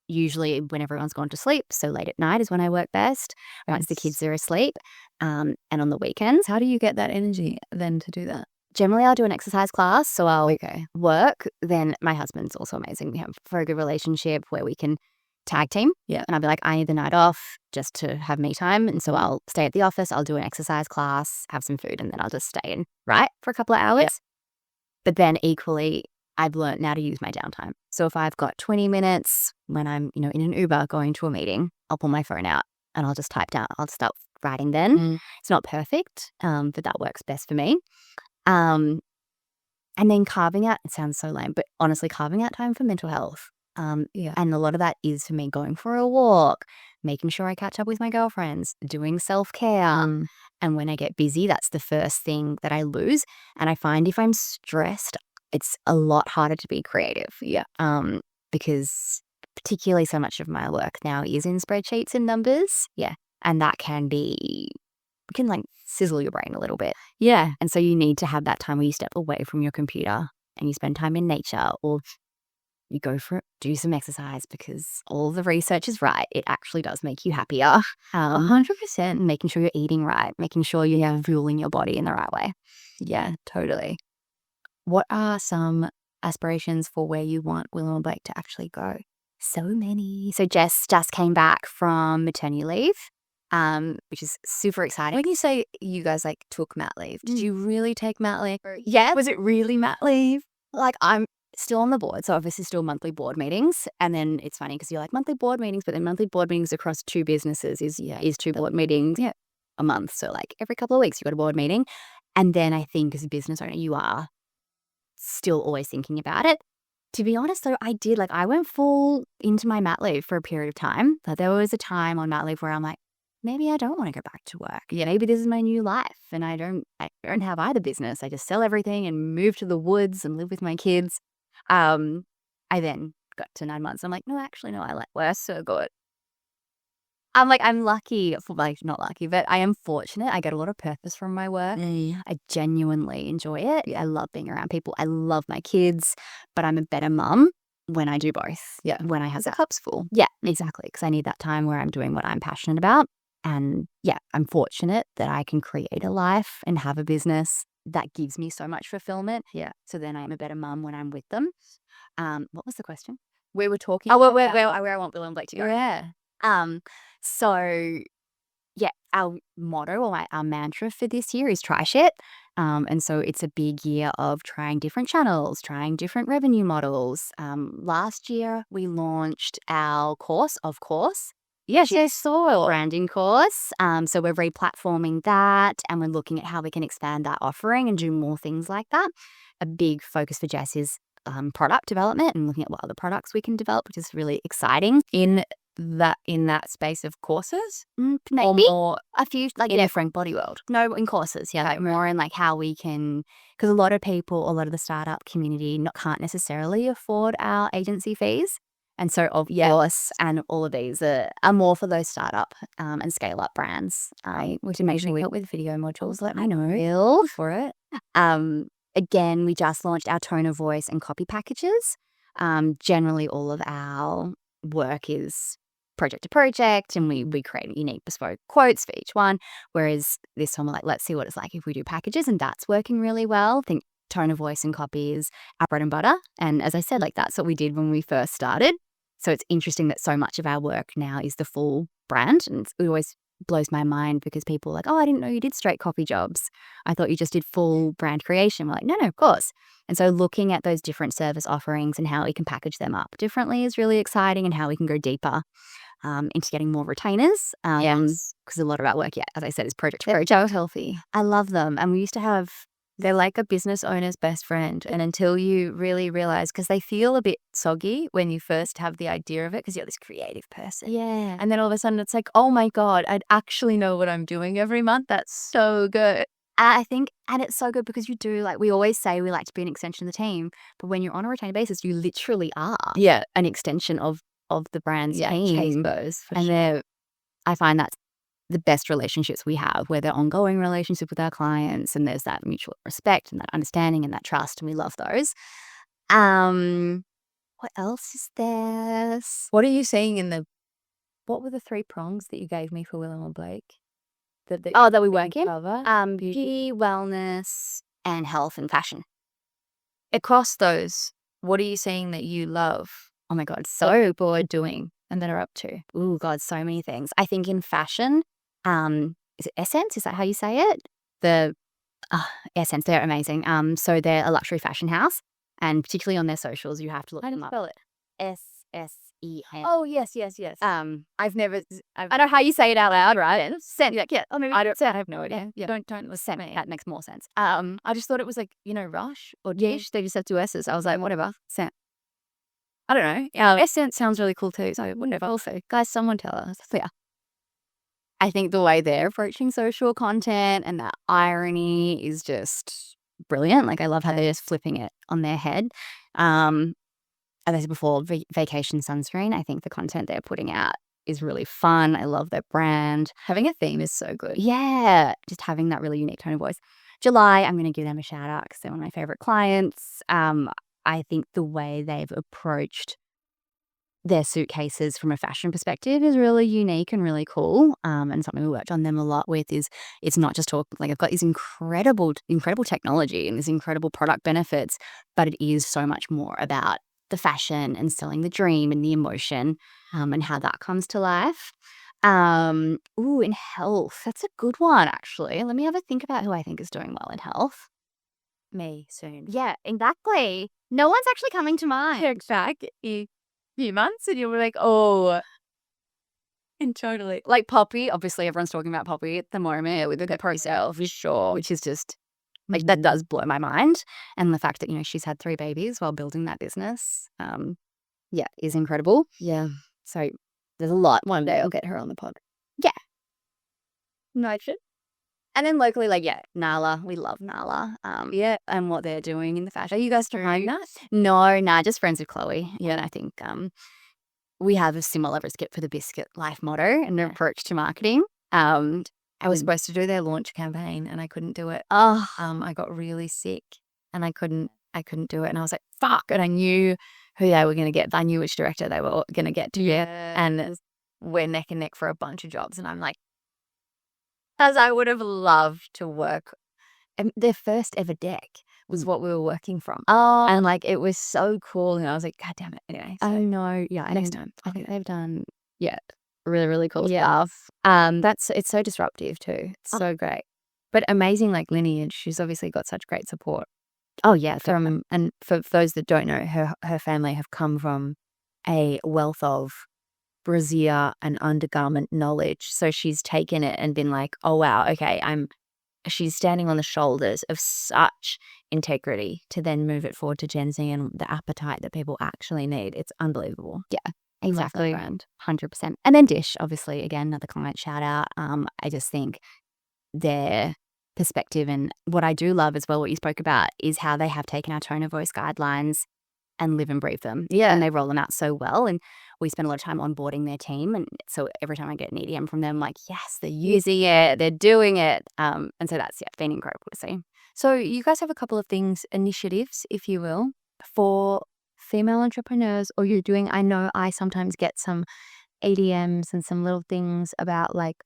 Usually when everyone's gone to sleep, so late at night is when I work best, once the kids are asleep, and on the weekends. How do you get that energy then to do that? Generally, I'll do an exercise class, so I'll work. Then my husband's also amazing. We have a very good relationship where we can tag team. Yeah. And I'll be like, I need the night off just to have me time. And so I'll stay at the office, I'll do an exercise class, have some food, and then I'll just stay and write for a couple of hours. Yeah. But then equally, I've learned now to use my downtime. So if I've got 20 minutes when I'm, in an Uber going to a meeting, I'll pull my phone out and I'll just type down. I'll start writing then. It's not perfect, but that works best for me. And then carving out, it sounds so lame, but honestly, carving out time for mental health. And a lot of that is for me going for a walk, making sure I catch up with my girlfriends, doing self-care. And when I get busy, that's the first thing that I lose. And I find if I'm stressed, it's a lot harder to be creative. Because particularly so much of my work now is in spreadsheets and numbers. And that can like sizzle your brain a little bit. And so you need to have that time where you step away from your computer and you spend time in nature, or you do some exercise, because all the research is right. It actually does make you happier. 100%. Making sure you're eating right, making sure you're fueling your body in the right way. Yeah, totally. What are some aspirations for where you want Willow and Blake to actually go? So many. So Jess just came back from maternity leave, which is super exciting. When you say you guys like took mat leave, did you really take mat leave? Yeah. Was it really mat leave? Like I'm still on the board, so obviously still monthly board meetings. And then it's funny because you're like monthly board meetings, but then monthly board meetings across 2 businesses is 2 board meetings a month. So like every couple of weeks you got a board meeting. And then I think as a business owner, you are still always thinking about it. To be honest though, I went full into my mat leave for a period of time. But there was a time on mat leave where I'm like, maybe I don't want to go back to work. Maybe this is my new life and I don't have either business. I just sell everything and move to the woods and live with my kids. I then got to 9 months. I'm like, no, actually, no, we're so good. I'm lucky, not lucky, but I am fortunate. I get a lot of purpose from my work. I genuinely enjoy it. I love being around people. I love my kids, but I'm a better mum when I do both. When I have the cup's full. Yeah, exactly. Because I need that time where I'm doing what I'm passionate about. And I'm fortunate that I can create a life and have a business that gives me so much fulfillment. So then I'm a better mum when I'm with them. What was the question? We were talking. Where I want Willow and Blake to go. Yeah. So our motto or our mantra for this year is try shit. And so it's a big year of trying different channels, trying different revenue models. Last year we launched our course, of course. Yes, I saw. Branding course. So we're replatforming that, and we're looking at how we can expand that offering and do more things like that. A big focus for Jess is product development and looking at what other products we can develop, which is really exciting. In that space of courses, Maybe or more a few like in different body world. No, in courses, yeah, like more in like how we can, because a lot of the startup community can't necessarily afford our agency fees. And so, of course, and all of these are more for those startup and scale up brands. We can make sure we help with video modules. Let me know. Bill for it. Again, we just launched our tone of voice and copy packages. Generally, all of our work is project to project, and we create unique bespoke quotes for each one. Whereas this time we're like, let's see what it's like if we do packages, and that's working really well. I think tone of voice and copy is our bread and butter. And as I said, like that's what we did when we first started. So it's interesting that so much of our work now is the full brand. And it always blows my mind because people are like, oh, I didn't know you did straight copy jobs. I thought you just did full brand creation. We're like, no, of course. And so looking at those different service offerings and how we can package them up differently is really exciting, and how we can go deeper into getting more retainers. Because a lot of our work, as I said, is project to project. So healthy. I love them. And we used to have, they're like a business owner's best friend. And until you really realize, because they feel a bit soggy when you first have the idea of it, because you're this creative person. yeah. And then all of a sudden it's like, oh my God, I'd actually know what I'm doing every month. That's so good. I think, and it's so good because you do, like we always say, we like to be an extension of the team, but when you're on a retained basis, you literally are an extension of the brand's team. And I find that's the best relationships we have, where they're ongoing relationship with our clients, and there's that mutual respect and that understanding and that trust, and we love those. What else is there? What are you seeing what were the 3 prongs that you gave me for Willow and Blake? That we work in? Beauty, wellness, and health and fashion. Across those, what are you seeing that you love? Oh my God, so bored doing and that are up to? Oh God, so many things. I think in fashion, is it Essence? Is that how you say it? The Essence, they're amazing. So they're a luxury fashion house, and particularly on their socials, you have to look them up. How do you spell it? SSEN. Oh, yes. I've never. I know how you say it out loud, right? Scent. Oh, maybe I don't. I have no idea. Yeah. Don't scent me. That makes more sense. I just thought it was like, Rush or Dish. They just have 2 S's. I was like, whatever. Scent. I don't know. Essence sounds really cool too. So whatever. Also, guys, someone tell us. So, yeah. I think the way they're approaching social content and that irony is just brilliant. Like I love how they're just flipping it on their head. As I said before, Vacation Sunscreen, I think the content they're putting out is really fun. I love their brand. Having a theme is so good. Yeah, just having that really unique tone of voice. July, I'm going to give them a shout out because they're one of my favorite clients. I think the way they've approached their suitcases from a fashion perspective is really unique and really cool. And something we worked on them a lot with is it's not just talk, like I've got this incredible technology and this incredible product benefits, but it is so much more about the fashion and selling the dream and the emotion, and how that comes to life. In health, that's a good one actually. Let me have a think about who I think is doing well in health. Me soon. Yeah, exactly. No one's actually coming to mind. Back a few months and you were like, oh, and totally. Like Poppy, obviously everyone's talking about Poppy at the moment with the pro-sale for sure, which is just like that does blow my mind. And the fact that, she's had 3 babies while building that business, is incredible. Yeah. So there's a lot. One day I'll get her on the pod. Yeah. No, I should. And then locally, Nala. We love Nala. And what they're doing in the fashion. Are you guys trying that? No, just friends with Chloe. Yeah, and I think we have a similar Skip for the Biscuit life motto and approach to marketing. I was supposed to do their launch campaign and I couldn't do it. I got really sick and I couldn't do it. And I was like, fuck. And I knew who they were going to get. I knew which director they were going to get to. And we're neck and neck for a bunch of jobs. And I'm like, as I would have loved to work. And their first ever deck was what we were working from. And it was so cool. And I was like, God damn it. Anyway. Oh no. Yeah. Next time. I think they've done, really, really cool Yeah. stuff. It's so disruptive too. It's so great. But amazing like lineage. She's obviously got such great support Oh, yeah. and for those that don't know, her family have come from a wealth of brassiere and undergarment knowledge. So she's taken it and been like, oh wow, okay, she's standing on the shoulders of such integrity to then move it forward to Gen Z and the appetite that people actually need. It's unbelievable. Yeah, exactly. Love that brand. 100%. And then Dish, obviously, again, another client shout out. I just think their perspective and what I do love as well, what you spoke about, is how they have taken our tone of voice guidelines and live and breathe them. Yeah. And they roll them out so well. And we spend a lot of time onboarding their team. And so every time I get an EDM from them, like, yes, they're using it, they're doing it. And so that's been incredible to see. So you guys have a couple of initiatives, if you will, for female entrepreneurs, or you're doing, I know I sometimes get some ADMs and some little things about like,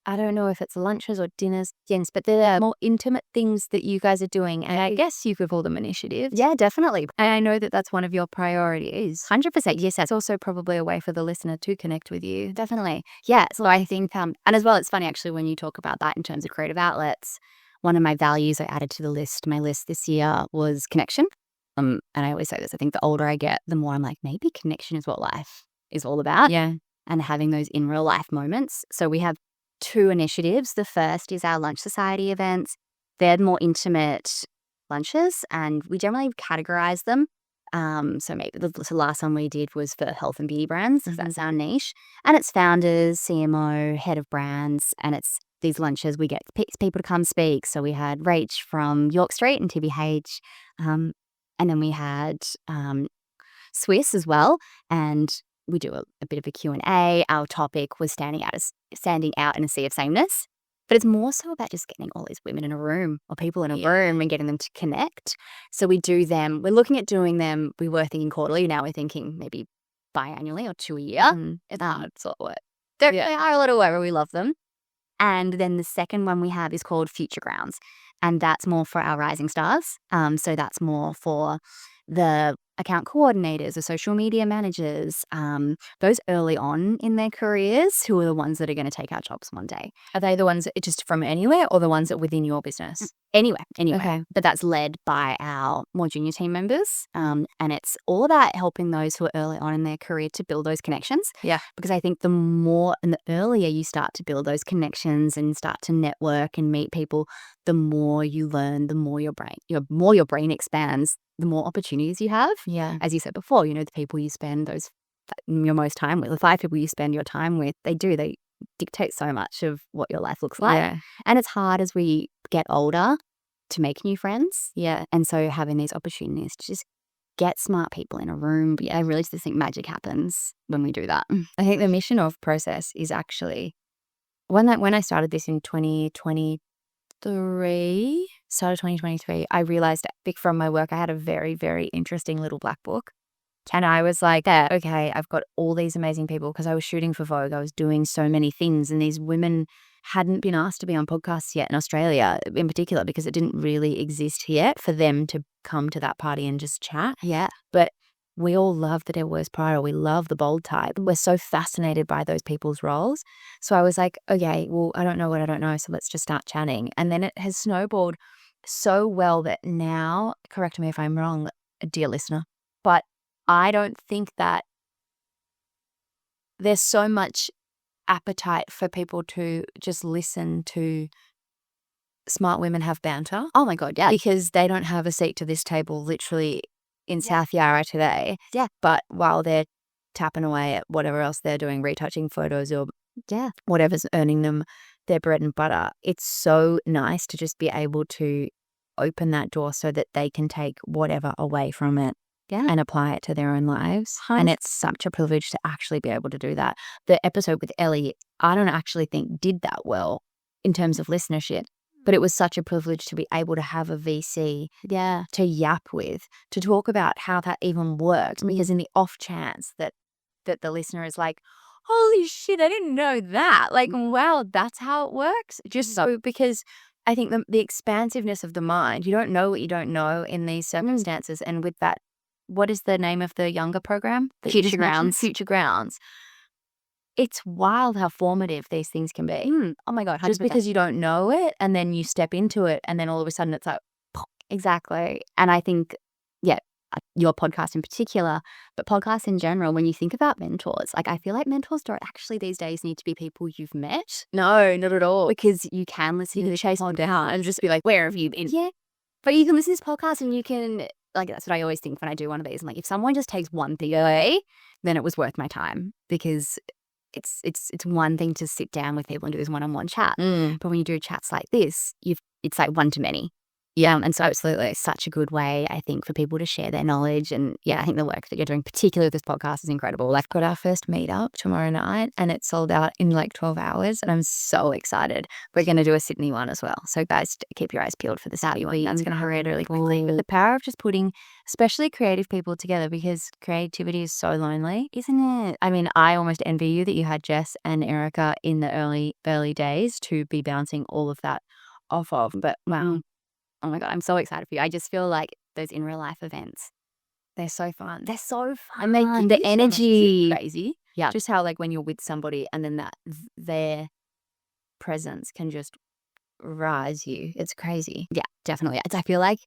I don't know if it's lunches or dinners, but they're more intimate things that you guys are doing. And I guess you could call them initiatives. Yeah, definitely. And I know that that's one of your priorities. 100%. Yes, It's also probably a way for the listener to connect with you. definitely. Yeah. So I think, and as well, it's funny actually when you talk about that in terms of creative outlets. One of my values I added to my list this year was connection. And I always say this, I think the older I get, the more I'm like, maybe connection is what life is all about. Yeah. And having those in real life moments. So we have 2 initiatives. The first is our lunch society events. They're more intimate lunches, and we generally categorize them. So maybe the last one we did was for health and beauty brands, because that's our niche. And it's founders, CMO, head of brands, and it's these lunches. We get people to come speak. So we had Rach from York Street and TBH, and then we had Swiss as well, and we do a bit of a Q&A. Our topic was standing out in a sea of sameness. But it's more so about just getting all these women in a room or people in a room and getting them to connect. So we do them. We're looking at doing them. We were thinking quarterly. Now we're thinking maybe biannually or 2 a year. It's hard. It's a lot of work. They are a little work. We love them. And then the second one we have is called Future Grounds. And that's more for our rising stars. So that's more for the account coordinators, the social media managers, those early on in their careers who are the ones that are going to take our jobs one day. Are they the ones that just from anywhere or the ones that within your business? Anyway. Okay. But that's led by our more junior team members. And it's all about helping those who are early on in their career to build those connections. Yeah. Because I think the more and the earlier you start to build those connections and start to network and meet people, the more you learn, the more your brain expands, the more opportunities you have. Yeah. As you said before, the people you spend your most time with, the 5 people you spend your time with, they dictate so much of what your life looks like. Yeah. And it's hard as we get older to make new friends. Yeah. And so having these opportunities to just get smart people in a room. But I really just think magic happens when we do that. I think the mission of Process is actually when I started this in 2023, I realized from my work, I had a very, very interesting little black book. And I was like, okay, I've got all these amazing people because I was shooting for Vogue. I was doing so many things. And these women hadn't been asked to be on podcasts yet in Australia in particular because it didn't really exist yet for them to come to that party and just chat. Yeah. But we all love the Diverse Prior. We love the bold type. We're so fascinated by those people's roles. So I was like, okay, well, I don't know what I don't know. So let's just start chatting. And then it has snowballed so well that now, correct me if I'm wrong, dear listener, but I don't think that there's so much appetite for people to just listen to smart women have banter. Oh my God, yeah. Because they don't have a seat to this table literally in South Yarra today. Yeah. But while they're tapping away at whatever else they're doing, retouching photos or whatever's earning them their bread and butter, it's so nice to just be able to open that door so that they can take whatever away from it. Yeah. And apply it to their own lives. And it's such a privilege to actually be able to do that. The episode with Ellie, I don't actually think did that well in terms of listenership, but it was such a privilege to be able to have a VC to yap with, to talk about how that even worked. Because in the off chance that the listener is like, holy shit, I didn't know that. Like, wow, that's how it works. Just so, because I think the expansiveness of the mind, you don't know what you don't know in these circumstances. And with that what is the name of the younger program? Future Grounds. Future Grounds. It's wild how formative these things can be. Oh my God. 100%. Just because you don't know it and then you step into it and then all of a sudden it's like, exactly. And I think, your podcast in particular, but podcasts in general, when you think about mentors, like I feel like mentors don't actually these days need to be people you've met. no, not at all. Because you can listen to the Chase them down and just be like, where have you been? Yeah. But you can listen to this podcast and you can, like, that's what I always think when I do one of these. I'm like, if someone just takes one thing away, then it was worth my time, because it's one thing to sit down with people and do this one-on-one chat. But when you do chats like this, it's like one to many. Yeah. And so absolutely, it's such a good way, I think, for people to share their knowledge. And I think the work that you're doing, particularly with this podcast, is incredible. Like, got our first meetup tomorrow night and it's sold out in like 12 hours and I'm so excited. We're going to do a Sydney one as well. So guys, keep your eyes peeled for the Saudi one. That's going to hurry it really quickly. But the power of just putting, especially creative people together, because creativity is so lonely, isn't it? I mean, I almost envy you that you had Jess and Erica in the early days to be bouncing all of that off of. But wow. Oh my God, I'm so excited for you. I just feel like those in real life events, they're so fun. they're so fun. And the energy. Crazy. Yeah. Just how like when you're with somebody and then their presence can just rise you. It's crazy. Yeah, definitely. I feel like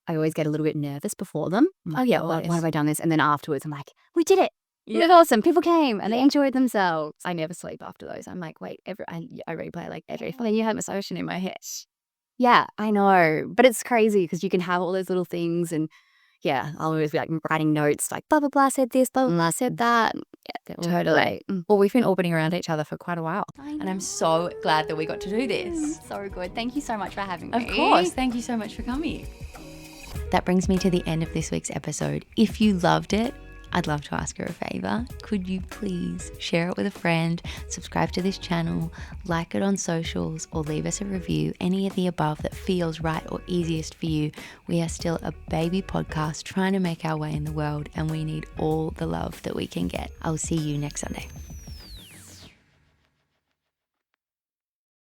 I always get a little bit nervous before them. Oh yeah, why have I done this? And then afterwards I'm like, we did it. Yeah. It was awesome. People came and they enjoyed themselves. I never sleep after those. I'm like, wait, I replay like every. Then you have this ocean in my head. Yeah, I know. But it's crazy because you can have all those little things, and I'll always be like writing notes like blah, blah, blah said this, blah, blah, blah said that. Yeah, totally. Well, we've been orbiting around each other for quite a while. And I'm so glad that we got to do this. So good. Thank you so much for having me. Of course. Thank you so much for coming. That brings me to the end of this week's episode. If you loved it, I'd love to ask you a favor. Could you please share it with a friend, subscribe to this channel, like it on socials, or leave us a review, any of the above that feels right or easiest for you. We are still a baby podcast trying to make our way in the world, and we need all the love that we can get. I'll see you next Sunday.